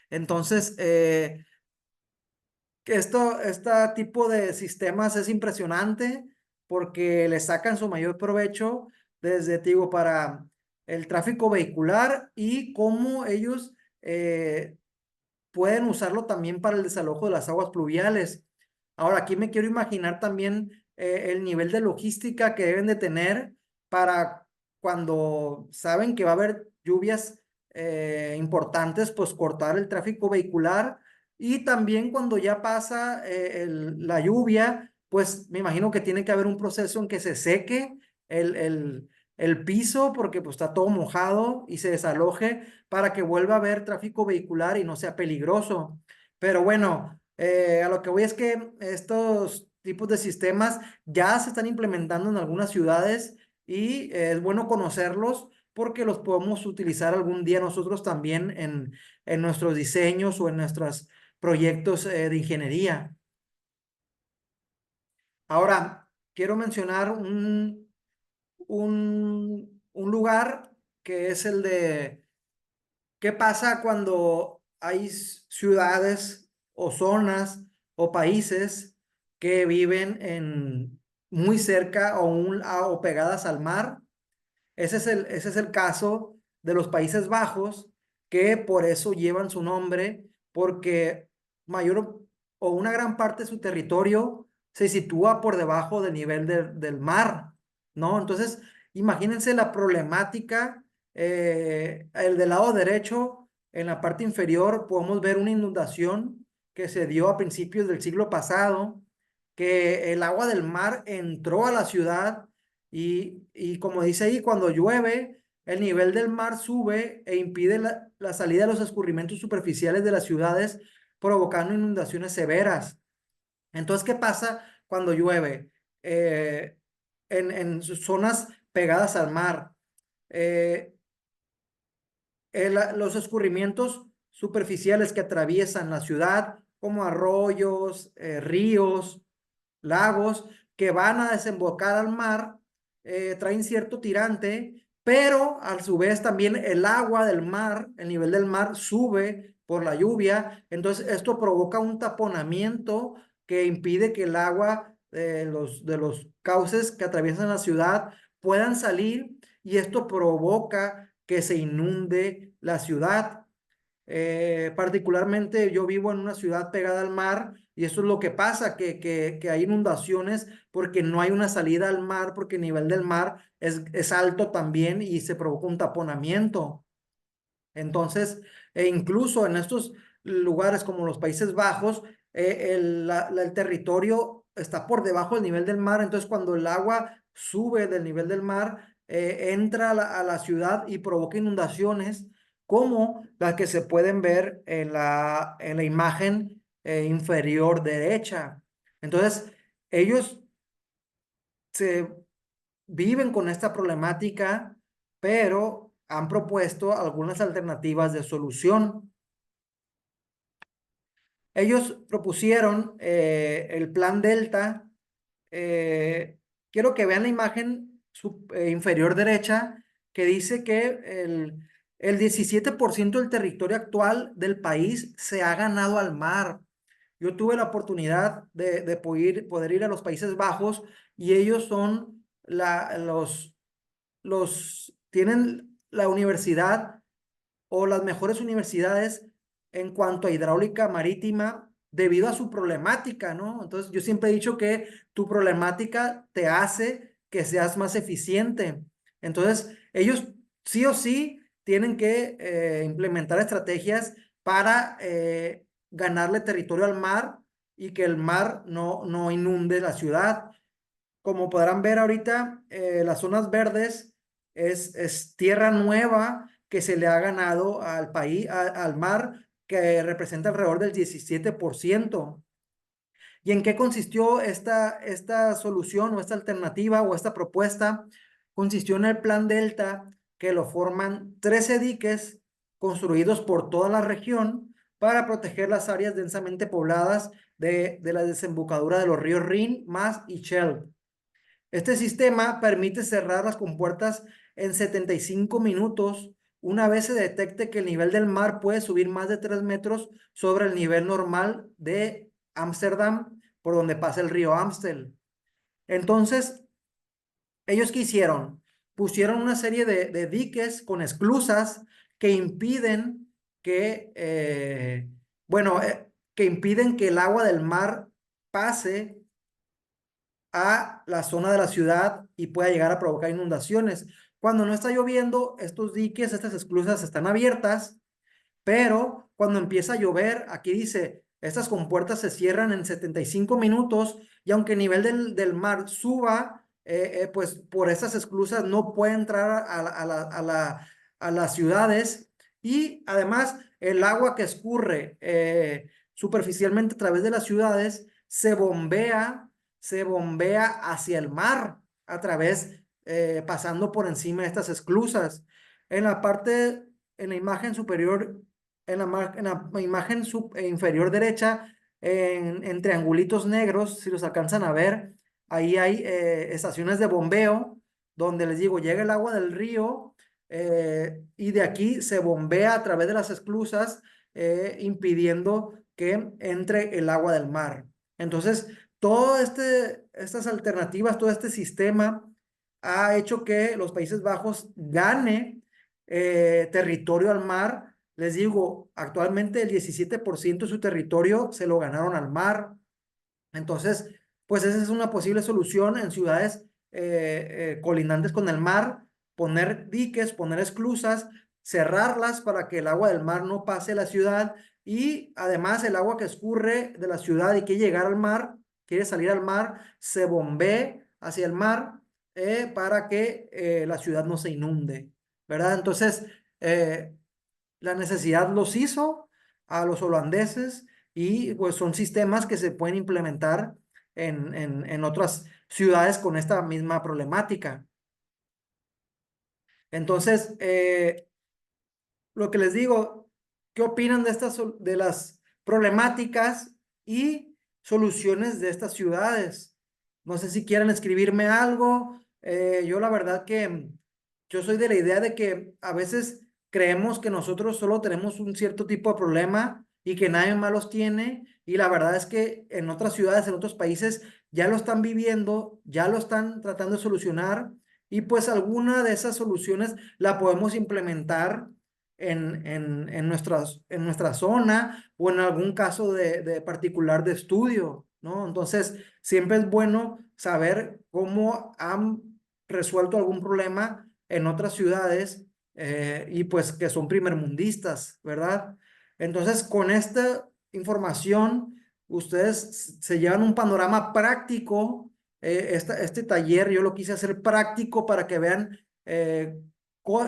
[SPEAKER 1] Entonces, que este tipo de sistemas es impresionante porque le sacan su mayor provecho desde, te digo, para el tráfico vehicular y cómo ellos pueden usarlo también para el desalojo de las aguas pluviales. Ahora, aquí me quiero imaginar también el nivel de logística que deben de tener para cuando saben que va a haber lluvias importantes, pues cortar el tráfico vehicular y también cuando ya pasa la lluvia, pues me imagino que tiene que haber un proceso en que se seque el, el, el piso porque pues está todo mojado y se desaloje para que vuelva a haber tráfico vehicular y no sea peligroso. Pero bueno, a lo que voy es que estos tipos de sistemas ya se están implementando en algunas ciudades y es bueno conocerlos porque los podemos utilizar algún día nosotros también en nuestros diseños o en nuestros proyectos de ingeniería. Ahora, quiero mencionar un lugar que es el de ¿qué pasa cuando hay ciudades o zonas o países que viven muy cerca o pegadas al mar? Ese es el caso de los Países Bajos, que por eso llevan su nombre, porque mayor o una gran parte de su territorio se sitúa por debajo del nivel del mar, ¿no? Entonces, imagínense la problemática. El del lado derecho, en la parte inferior, podemos ver una inundación que se dio a principios del siglo pasado, que el agua del mar entró a la ciudad y como dice ahí, cuando llueve, el nivel del mar sube e impide la salida de los escurrimientos superficiales de las ciudades, provocando inundaciones severas. Entonces, ¿qué pasa cuando llueve? Eh, en zonas pegadas al mar. Eh, los escurrimientos superficiales que atraviesan la ciudad, como arroyos, ríos, lagos, que van a desembocar al mar, traen cierto tirante, pero a su vez también el agua del mar, el nivel del mar sube por la lluvia, entonces esto provoca un taponamiento que impide que el agua de los cauces que atraviesan la ciudad puedan salir y esto provoca que se inunde la ciudad. particularmente yo vivo en una ciudad pegada al mar y eso es lo que pasa, que hay inundaciones porque no hay una salida al mar, porque el nivel del mar es alto también y se provoca un taponamiento. Entonces, incluso en estos lugares como los Países Bajos, el territorio está por debajo del nivel del mar, entonces cuando el agua sube del nivel del mar, entra a la ciudad y provoca inundaciones como las que se pueden ver en la imagen inferior derecha. Entonces, ellos se viven con esta problemática, pero han propuesto algunas alternativas de solución. Ellos propusieron el plan Delta. eh, Quiero que vean la imagen inferior derecha que dice que el 17% del territorio actual del país se ha ganado al mar. Yo tuve la oportunidad de poder ir a los Países Bajos y ellos son tienen la universidad o las mejores universidades en cuanto a hidráulica marítima debido a su problemática, ¿no? Entonces, yo siempre he dicho que tu problemática te hace que seas más eficiente. Entonces, ellos sí o sí tienen que implementar estrategias para ganarle territorio al mar y que el mar no inunde la ciudad. Como podrán ver ahorita, las zonas verdes es tierra nueva que se le ha ganado al país, al mar, que representa alrededor del 17%. ¿Y en qué consistió esta solución o esta alternativa o esta propuesta? Consistió en el Plan Delta, que lo forman 13 diques construidos por toda la región para proteger las áreas densamente pobladas de la desembocadura de los ríos Rin, Maas y Scheldt. Este sistema permite cerrar las compuertas en 75 minutos una vez se detecte que el nivel del mar puede subir más de 3 metros sobre el nivel normal de Ámsterdam, por donde pasa el río Amstel. Entonces, ¿ellos qué hicieron? Pusieron una serie de diques con esclusas que impiden bueno, que impiden que el agua del mar pase a la zona de la ciudad y pueda llegar a provocar inundaciones. Cuando no está lloviendo, estos diques, estas esclusas están abiertas, pero cuando empieza a llover, aquí dice, estas compuertas se cierran en 75 minutos y aunque el nivel del mar suba, pues por esas esclusas no puede entrar a las ciudades y además el agua que escurre superficialmente a través de las ciudades se bombea hacia el mar a través, pasando por encima de estas esclusas. En la parte, en la imagen superior, en la imagen inferior derecha, en triangulitos negros, si los alcanzan a ver, ahí hay estaciones de bombeo, donde les digo, llega el agua del río y de aquí se bombea a través de las esclusas, impidiendo que entre el agua del mar. Entonces, estas alternativas, todo este sistema ha hecho que los Países Bajos gane territorio al mar. Les digo, actualmente el 17% de su territorio se lo ganaron al mar. Entonces, pues esa es una posible solución en ciudades colindantes con el mar, poner diques, poner esclusas, cerrarlas para que el agua del mar no pase a la ciudad y además el agua que escurre de la ciudad y quiere llegar al mar, quiere salir al mar, se bombee hacia el mar para que la ciudad no se inunde, ¿verdad? Entonces, eh, la necesidad los hizo a los holandeses y pues son sistemas que se pueden implementar en otras ciudades con esta misma problemática. Entonces, lo que les digo, ¿qué opinan de las problemáticas y soluciones de estas ciudades? No sé si quieren escribirme algo. Yo la verdad que yo soy de la idea de que a veces creemos que nosotros solo tenemos un cierto tipo de problema y que nadie más los tiene. Y la verdad es que en otras ciudades, en otros países, ya lo están viviendo, ya lo están tratando de solucionar y pues alguna de esas soluciones la podemos implementar en nuestra zona o en algún caso de particular de estudio, ¿no? Entonces, siempre es bueno saber cómo han resuelto algún problema en otras ciudades y pues que son primermundistas, ¿verdad? Entonces, con esta información, ustedes se llevan un panorama práctico. Este taller yo lo quise hacer práctico para que vean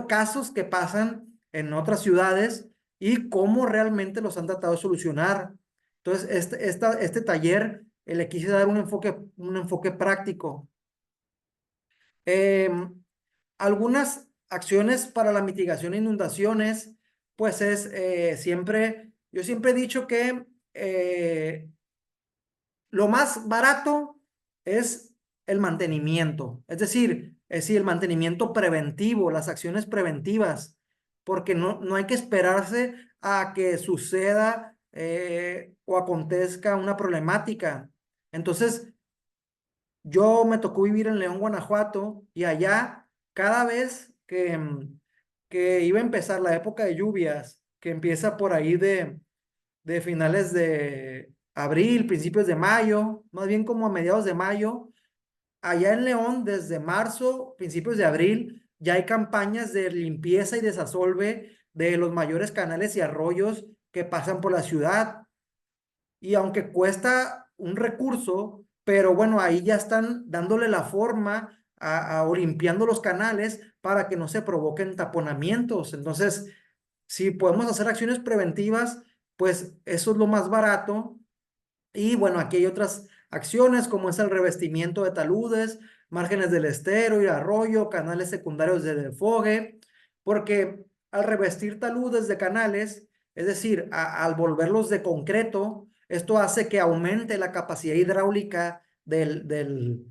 [SPEAKER 1] casos que pasan en otras ciudades y cómo realmente los han tratado de solucionar. Entonces, este taller le quise dar un enfoque práctico. Eh, Algunas acciones para la mitigación de inundaciones, pues es yo siempre he dicho que lo más barato es el mantenimiento, es decir, el mantenimiento preventivo, las acciones preventivas, porque no hay que esperarse a que suceda o acontezca una problemática. Entonces, yo me tocó vivir en León, Guanajuato, y allá cada vez que iba a empezar la época de lluvias, que empieza por ahí de finales de abril, principios de mayo, más bien como a mediados de mayo, allá en León, desde marzo, principios de abril, ya hay campañas de limpieza y desasolve de los mayores canales y arroyos que pasan por la ciudad. Y aunque cuesta un recurso, pero bueno, ahí ya están dándole la forma o limpiando los canales para que no se provoquen taponamientos. Entonces, si podemos hacer acciones preventivas, pues eso es lo más barato. Y bueno, aquí hay otras acciones como es el revestimiento de taludes, márgenes del estero y arroyo, canales secundarios de desfogue, porque al revestir taludes de canales, es decir, al volverlos de concreto, esto hace que aumente la capacidad hidráulica del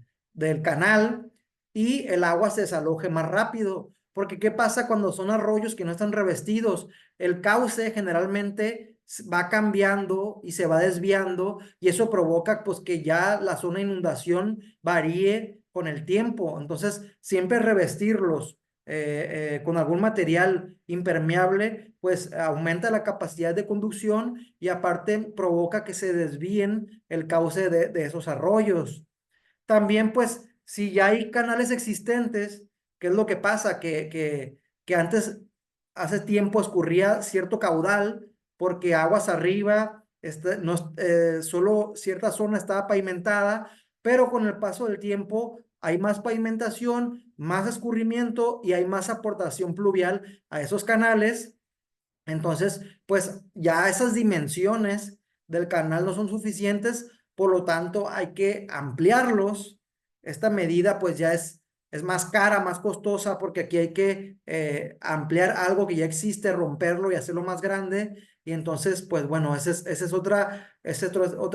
[SPEAKER 1] canal y el agua se desaloje más rápido. Porque ¿qué pasa cuando son arroyos que no están revestidos? El cauce generalmente va cambiando y se va desviando y eso provoca pues que ya la zona de inundación varíe con el tiempo. Entonces, siempre revestirlos con algún material impermeable, pues aumenta la capacidad de conducción y aparte provoca que se desvíen el cauce de esos arroyos. También, pues, si ya hay canales existentes, ¿qué es lo que pasa? Que antes, hace tiempo, escurría cierto caudal porque aguas arriba, no, solo cierta zona estaba pavimentada, pero con el paso del tiempo hay más pavimentación, más escurrimiento y hay más aportación pluvial a esos canales. Entonces, pues ya esas dimensiones del canal no son suficientes, por lo tanto hay que ampliarlos. Esta medida pues ya es más cara, más costosa, porque aquí hay que ampliar algo que ya existe, romperlo y hacerlo más grande. Y entonces, pues bueno, esa es otra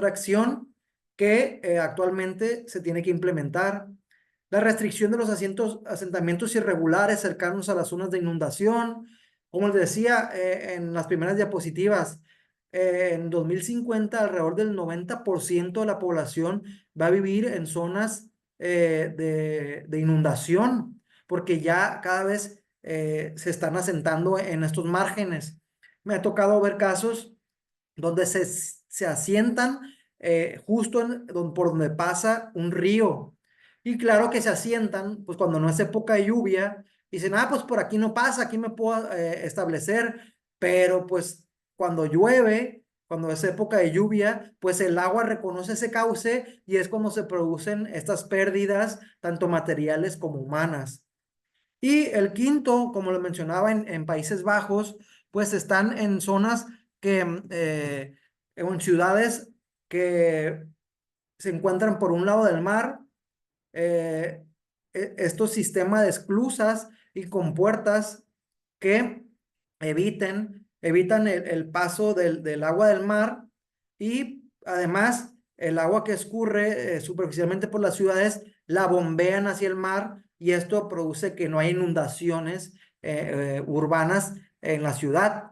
[SPEAKER 1] acción que actualmente se tiene que implementar. La restricción de los asentamientos irregulares cercanos a las zonas de inundación. Como les decía en las primeras diapositivas, en 2050 alrededor del 90% de la población va a vivir en zonas de inundación, porque ya cada vez se están asentando en estos márgenes. Me ha tocado ver casos donde se asientan justo por donde pasa un río. Y claro que se asientan, pues cuando no es época de lluvia, dicen, pues por aquí no pasa, aquí me puedo establecer, pero pues cuando llueve, cuando es época de lluvia, pues el agua reconoce ese cauce y es cuando se producen estas pérdidas, tanto materiales como humanas. Y el quinto, como lo mencionaba en Países Bajos, pues están en zonas en ciudades que se encuentran por un lado del mar, eh, estos sistemas de esclusas y compuertas que evitan el paso del agua del mar y además el agua que escurre superficialmente por las ciudades la bombean hacia el mar y esto produce que no haya inundaciones urbanas en la ciudad.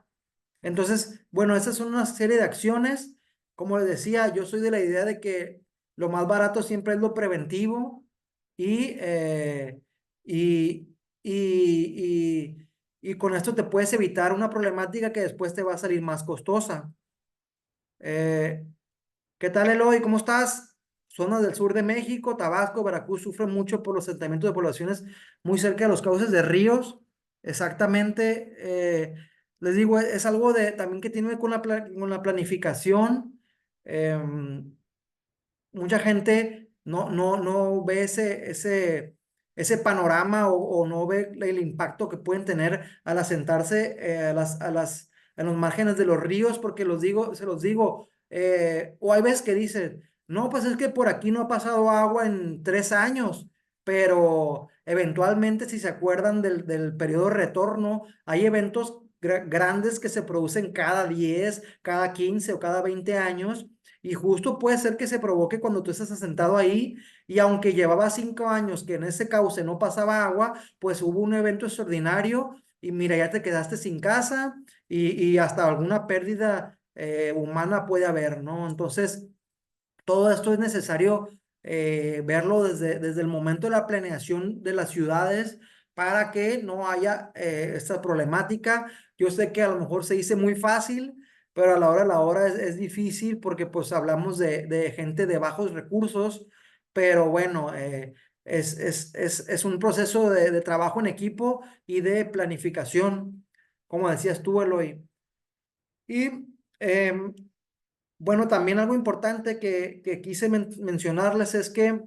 [SPEAKER 1] Entonces, bueno, esas son una serie de acciones. Como les decía, yo soy de la idea de que lo más barato siempre es lo preventivo y, y, y, y con esto te puedes evitar una problemática que después te va a salir más costosa. Eh, ¿Qué tal, Eloy? ¿Cómo estás? Zonas del sur de México, Tabasco, Veracruz sufren mucho por los asentamientos de poblaciones muy cerca de los cauces de ríos. Exactamente. Les digo, es algo de también que tiene con con la planificación. Mucha gente no ve ese panorama o no ve el impacto que pueden tener al asentarse en los márgenes de los ríos, porque se los digo, o hay veces que dicen, no, pues es que por aquí no ha pasado agua en 3 años, pero eventualmente si se acuerdan del periodo de retorno, hay eventos grandes que se producen cada 10 cada 15 o cada 20 años y justo puede ser que se provoque cuando tú estás asentado ahí y aunque llevaba 5 años que en ese cauce no pasaba agua, pues hubo un evento extraordinario y mira, ya te quedaste sin casa y hasta alguna pérdida humana puede haber, ¿no? Entonces, todo esto es necesario verlo desde el momento de la planeación de las ciudades para que no haya esta problemática. Yo sé que a lo mejor se dice muy fácil, pero a la hora es difícil porque pues hablamos de gente de bajos recursos, pero bueno, es un proceso de trabajo en equipo y de planificación, como decías tú, Eloy. Y em, bueno, también algo importante que quise mencionarles es que,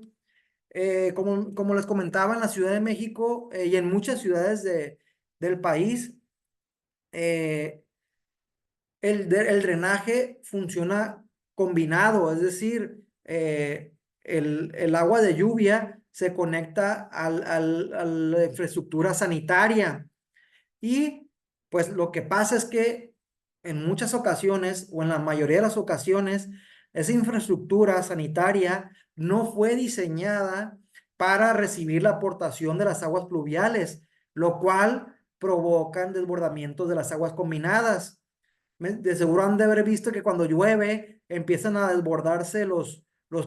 [SPEAKER 1] como les comentaba, en la Ciudad de México y en muchas ciudades del país, eh, el drenaje funciona combinado, es decir, el agua de lluvia se conecta a la infraestructura sanitaria. Y pues lo que pasa es que en muchas ocasiones, o en la mayoría de las ocasiones, esa infraestructura sanitaria no fue diseñada para recibir la aportación de las aguas pluviales, lo cual provocan desbordamientos de las aguas combinadas. De seguro han de haber visto que cuando llueve empiezan a desbordarse los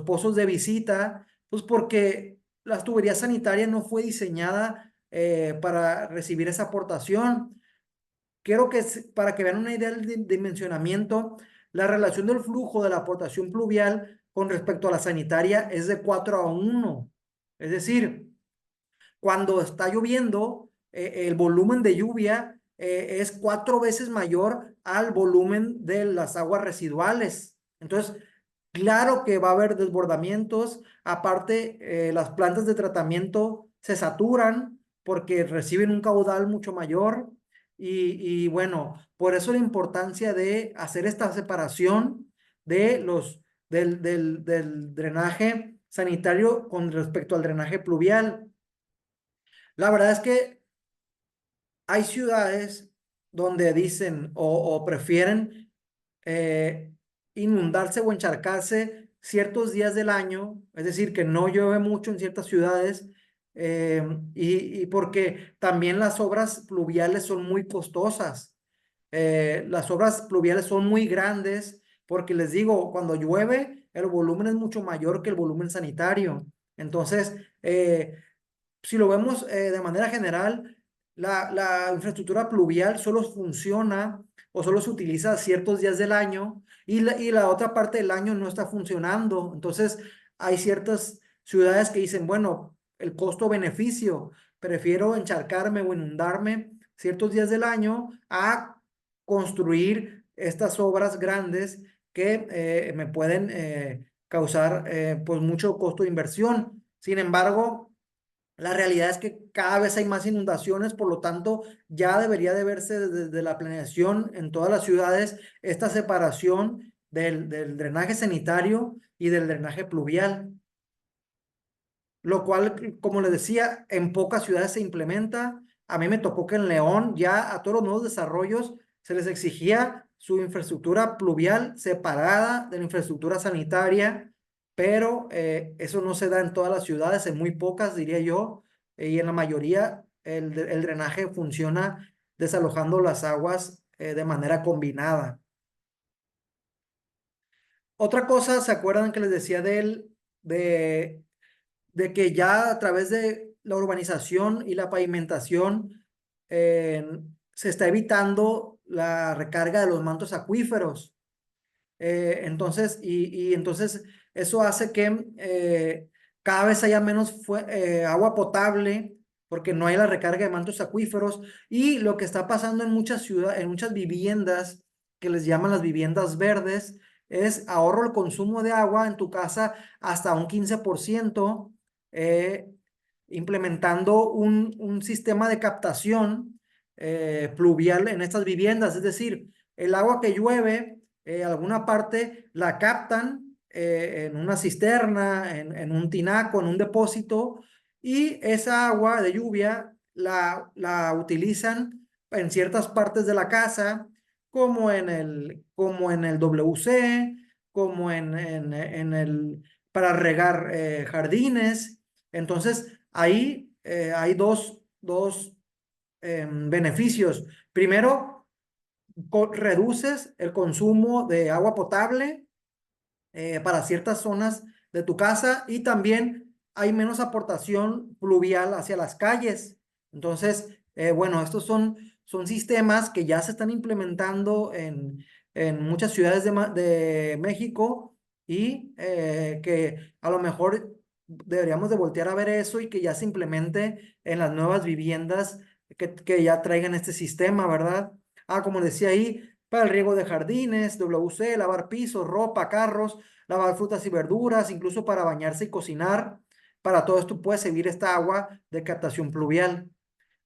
[SPEAKER 1] pozos de visita, pues porque las tuberías sanitarias no fue diseñada para recibir esa aportación. Quiero que, para que vean una idea del dimensionamiento, la relación del flujo de la aportación pluvial con respecto a la sanitaria es de 4 a 1. Es decir, cuando está lloviendo, el volumen de lluvia es 4 veces mayor al volumen de las aguas residuales. Entonces, claro que va a haber desbordamientos. Aparte, las plantas de tratamiento se saturan porque reciben un caudal mucho mayor. Y bueno, por eso la importancia de hacer esta separación de del drenaje sanitario con respecto al drenaje pluvial. La verdad es que hay ciudades donde dicen o prefieren eh, inundarse o encharcarse ciertos días del año, es decir, que no llueve mucho en ciertas ciudades, y porque también las obras pluviales son muy costosas. Las obras pluviales son muy grandes porque les digo, cuando llueve, el volumen es mucho mayor que el volumen sanitario. Entonces, si lo vemos de manera general, la infraestructura pluvial solo funciona o solo se utiliza ciertos días del año y la otra parte del año no está funcionando. Entonces, hay ciertas ciudades que dicen, bueno, el costo-beneficio, prefiero encharcarme o inundarme ciertos días del año a construir estas obras grandes que me pueden causar pues mucho costo de inversión. Sin embargo, la realidad es que cada vez hay más inundaciones, por lo tanto, ya debería de verse desde la planeación en todas las ciudades esta separación del drenaje sanitario y del drenaje pluvial, lo cual, como les decía, en pocas ciudades se implementa. A mí me tocó que en León ya a todos los nuevos desarrollos se les exigía su infraestructura pluvial separada de la infraestructura sanitaria, pero eso no se da en todas las ciudades, en muy pocas, diría yo, y en la mayoría el drenaje funciona desalojando las aguas de manera combinada. Otra cosa, ¿se acuerdan que les decía de que ya a través de la urbanización y la pavimentación se está evitando la recarga de los mantos acuíferos. Entonces eso hace que cada vez haya menos agua potable porque no hay la recarga de mantos acuíferos. Y lo que está pasando en muchas ciudades, en muchas viviendas que les llaman las viviendas verdes, es ahorro el consumo de agua en tu casa hasta un 15%, eh, implementando un sistema de captación pluvial en estas viviendas. Es decir, el agua que llueve, alguna parte la captan en una cisterna, en un tinaco, en un depósito, y esa agua de lluvia la utilizan en ciertas partes de la casa, como en el WC, como para regar jardines. Entonces, ahí hay dos beneficios. Primero, reduces el consumo de agua potable para ciertas zonas de tu casa, y también hay menos aportación pluvial hacia las calles. Entonces, bueno, estos son sistemas que ya se están implementando en muchas ciudades de México, y que a lo mejor deberíamos de voltear a ver eso y que ya se implemente en las nuevas viviendas que ya traigan este sistema, ¿verdad? Como decía ahí, para el riego de jardines, WC, lavar pisos, ropa, carros, lavar frutas y verduras, incluso para bañarse y cocinar. Para todo esto puede servir esta agua de captación pluvial.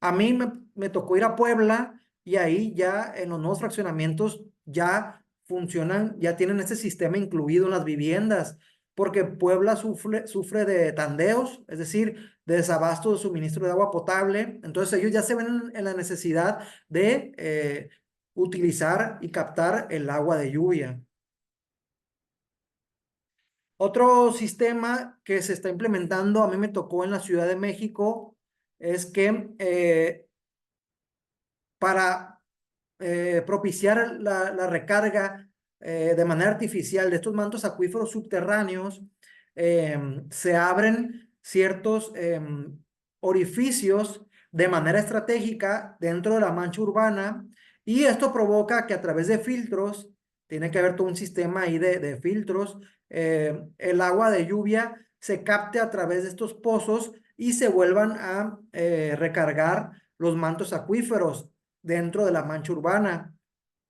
[SPEAKER 1] A mí me tocó ir a Puebla, y ahí ya en los nuevos fraccionamientos ya funcionan, ya tienen este sistema incluido en las viviendas, porque Puebla sufre de tandeos, es decir, de desabasto de suministro de agua potable. Entonces ellos ya se ven en la necesidad de utilizar y captar el agua de lluvia. Otro sistema que se está implementando, a mí me tocó en la Ciudad de México, es que para propiciar la recarga de manera artificial de estos mantos acuíferos subterráneos, se abren ciertos orificios de manera estratégica dentro de la mancha urbana, y esto provoca que a través de filtros, tiene que haber todo un sistema ahí de filtros, el agua de lluvia se capte a través de estos pozos y se vuelvan a recargar los mantos acuíferos dentro de la mancha urbana.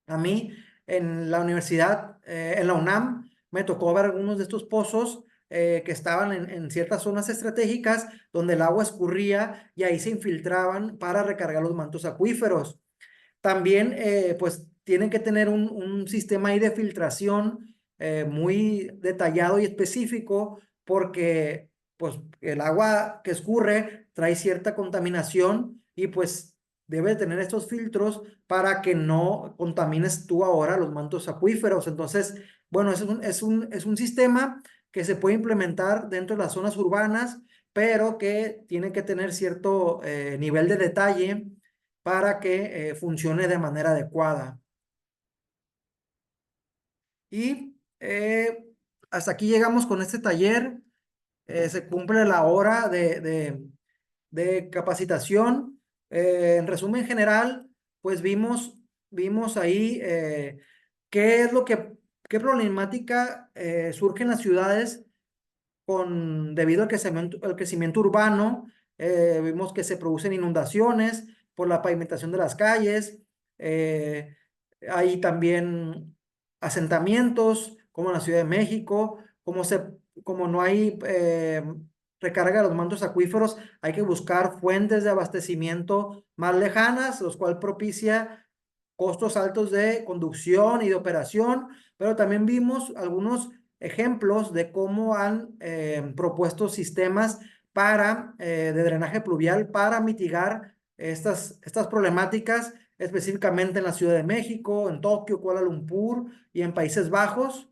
[SPEAKER 1] A mí en la universidad, en la UNAM, me tocó ver algunos de estos pozos que estaban en ciertas zonas estratégicas donde el agua escurría y ahí se infiltraban para recargar los mantos acuíferos. También, pues, tienen que tener un sistema ahí de filtración muy detallado y específico, porque, pues, el agua que escurre trae cierta contaminación, y, pues, debe tener estos filtros para que no contamines tú ahora los mantos acuíferos. Entonces, bueno, es un sistema que se puede implementar dentro de las zonas urbanas, pero que tiene que tener cierto nivel de detalle para que funcione de manera adecuada. Y hasta aquí llegamos con este taller. Se cumple la hora de capacitación. En resumen general, pues vimos ahí qué es qué problemática surge en las ciudades debido al crecimiento urbano. Vimos que se producen inundaciones por la pavimentación de las calles. eh, Hay también asentamientos, como en la Ciudad de México, como no hay recarga de los mantos acuíferos, hay que buscar fuentes de abastecimiento más lejanas, los cuales propicia costos altos de conducción y de operación. Pero también vimos algunos ejemplos de cómo han propuesto sistemas de drenaje pluvial para mitigar estas problemáticas, específicamente en la Ciudad de México, en Tokio, Kuala Lumpur y en Países Bajos.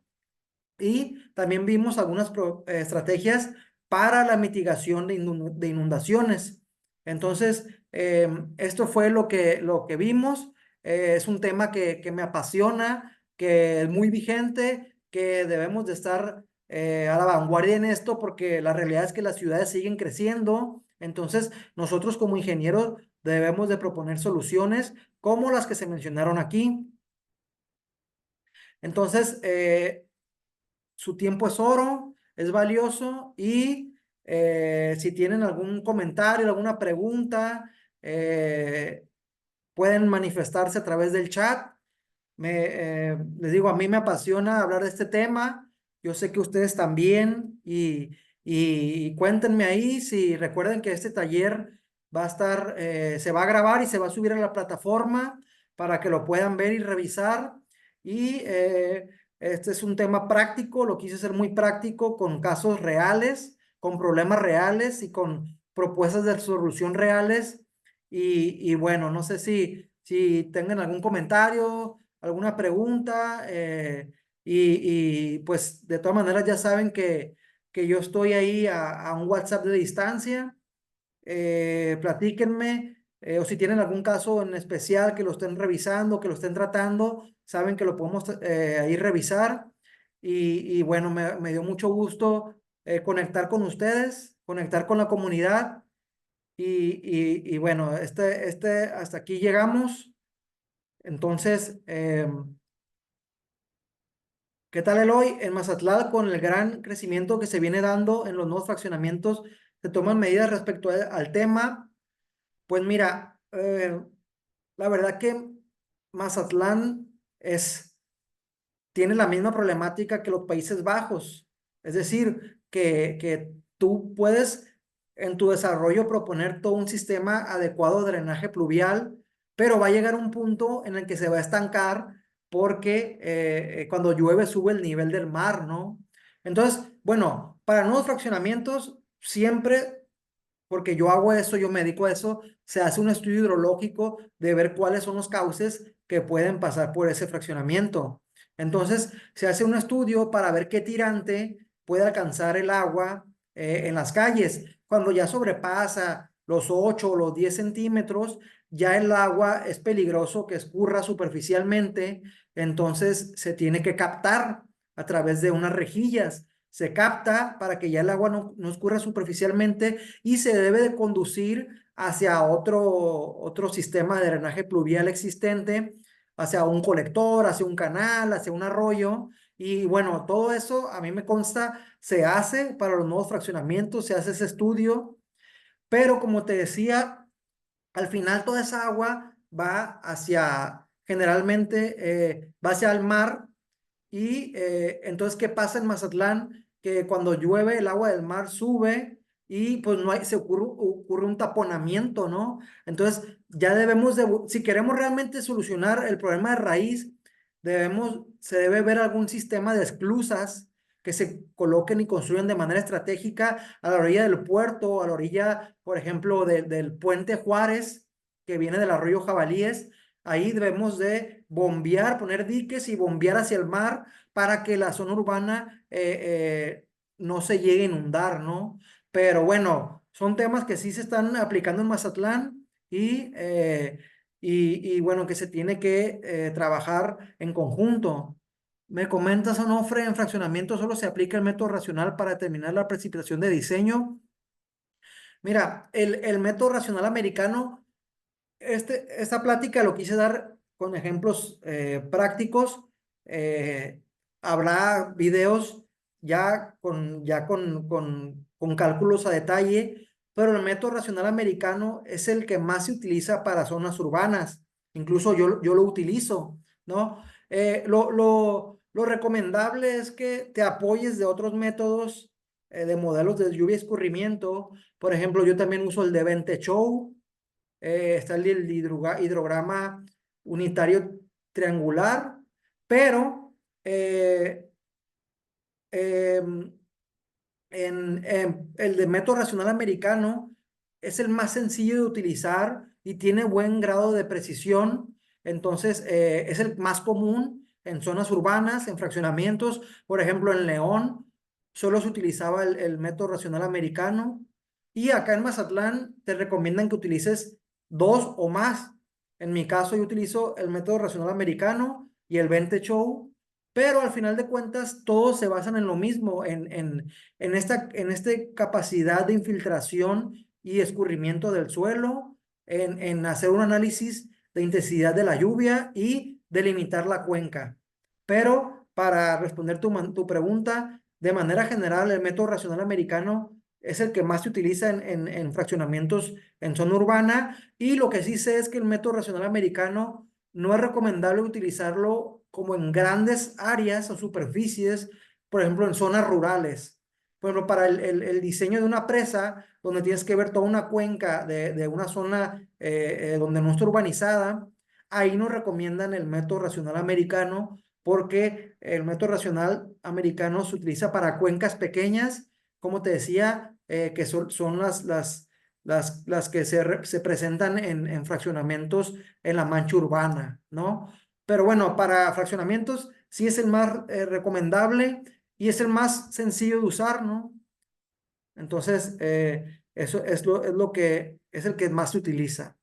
[SPEAKER 1] Y también vimos algunas estrategias para la mitigación de inundaciones. Entonces, esto fue lo que vimos. Es un tema que me apasiona, que es muy vigente, que debemos de estar a la vanguardia en esto, porque la realidad es que las ciudades siguen creciendo. Entonces, nosotros como ingenieros debemos de proponer soluciones como las que se mencionaron aquí. Entonces, su tiempo es oro, es valioso y si tienen algún comentario, alguna pregunta, pueden manifestarse a través del chat. Les digo, a mí me apasiona hablar de este tema. Yo sé que ustedes también y cuéntenme ahí si recuerden que este taller va a estar, se va a grabar y se va a subir a la plataforma para que lo puedan ver y revisar. Y este es un tema práctico, lo quise hacer muy práctico con casos reales, con problemas reales y con propuestas de solución reales. Y bueno, no sé si tengan algún comentario, alguna pregunta, pues de todas maneras ya saben que yo estoy ahí a un WhatsApp de distancia. Platíquenme, o si tienen algún caso en especial que lo estén revisando, que lo estén tratando, saben que lo podemos ahí revisar. Y bueno, me dio mucho gusto conectar con ustedes, conectar con la comunidad. Y bueno, hasta aquí llegamos. Entonces, ¿qué tal Eloy? En Mazatlán, con el gran crecimiento que se viene dando en los nuevos fraccionamientos, se toman medidas respecto al tema. Pues mira, la verdad que Mazatlán tiene la misma problemática que los Países Bajos. Es decir, que tú puedes en tu desarrollo proponer todo un sistema adecuado de drenaje pluvial, pero va a llegar un punto en el que se va a estancar porque cuando llueve sube el nivel del mar, ¿no? Entonces, bueno, para nuevos fraccionamientos, siempre porque yo hago eso, yo me dedico a eso, se hace un estudio hidrológico de ver cuáles son los cauces que pueden pasar por ese fraccionamiento. Entonces, se hace un estudio para ver qué tirante puede alcanzar el agua en las calles. Cuando ya sobrepasa los 8 o los 10 centímetros, ya el agua es peligroso que escurra superficialmente, entonces se tiene que captar a través de unas rejillas. Se capta para que ya el agua no escurra superficialmente y se debe de conducir hacia otro sistema de drenaje pluvial existente, hacia un colector, hacia un canal, hacia un arroyo. Y bueno, todo eso a mí me consta, se hace para los nuevos fraccionamientos, se hace ese estudio, pero como te decía, al final toda esa agua va generalmente, va hacia el mar y entonces, ¿qué pasa en Mazatlán? Que cuando llueve el agua del mar sube y pues no hay, ocurre un taponamiento, ¿no? Entonces, ya debemos si queremos realmente solucionar el problema de raíz, se debe ver algún sistema de esclusas que se coloquen y construyan de manera estratégica a la orilla del puerto, a la orilla, por ejemplo, del puente Juárez, que viene del arroyo Jabalíes. Ahí debemos de bombear, poner diques y bombear hacia el mar para que la zona urbana no se llegue a inundar, ¿no? Pero bueno, son temas que sí se están aplicando en Mazatlán y bueno, que se tiene que trabajar en conjunto. Me comentas, Onofre, en fraccionamiento solo se aplica el método racional para determinar la precipitación de diseño. Mira, el método racional americano esta plática lo quise dar con ejemplos prácticos. Eh, Habrá videos con cálculos a detalle, pero el método racional americano es el que más se utiliza para zonas urbanas. Incluso yo lo utilizo, ¿no? Lo recomendable es que te apoyes de otros métodos, de modelos de lluvia y escurrimiento. Por ejemplo, yo también uso el de Vente Show. Está el hidrograma unitario triangular, pero em, el de método racional americano es el más sencillo de utilizar y tiene buen grado de precisión. Entonces, es el más común en zonas urbanas, en fraccionamientos. Por ejemplo, en León solo se utilizaba el método racional americano. Y acá en Mazatlán te recomiendan que utilices dos o más. En mi caso, yo utilizo el método racional americano y el Vente Show, pero al final de cuentas, todos se basan en lo mismo, en esta capacidad de infiltración y escurrimiento del suelo en hacer un análisis de intensidad de la lluvia y delimitar la cuenca. Pero para responder tu pregunta, de manera general, el método racional americano es el que más se utiliza en fraccionamientos en zona urbana, y lo que sí sé es que el método racional americano no es recomendable utilizarlo como en grandes áreas o superficies, por ejemplo, en zonas rurales. Por ejemplo, para el diseño de una presa, donde tienes que ver toda una cuenca de una zona donde no está urbanizada, ahí nos recomiendan el método racional americano, porque el método racional americano se utiliza para cuencas pequeñas, como te decía, que son las que se presentan en fraccionamientos en la mancha urbana, ¿no? Pero bueno, para fraccionamientos sí es el más recomendable y es el más sencillo de usar, ¿no? Entonces, eso es lo que es el que más se utiliza.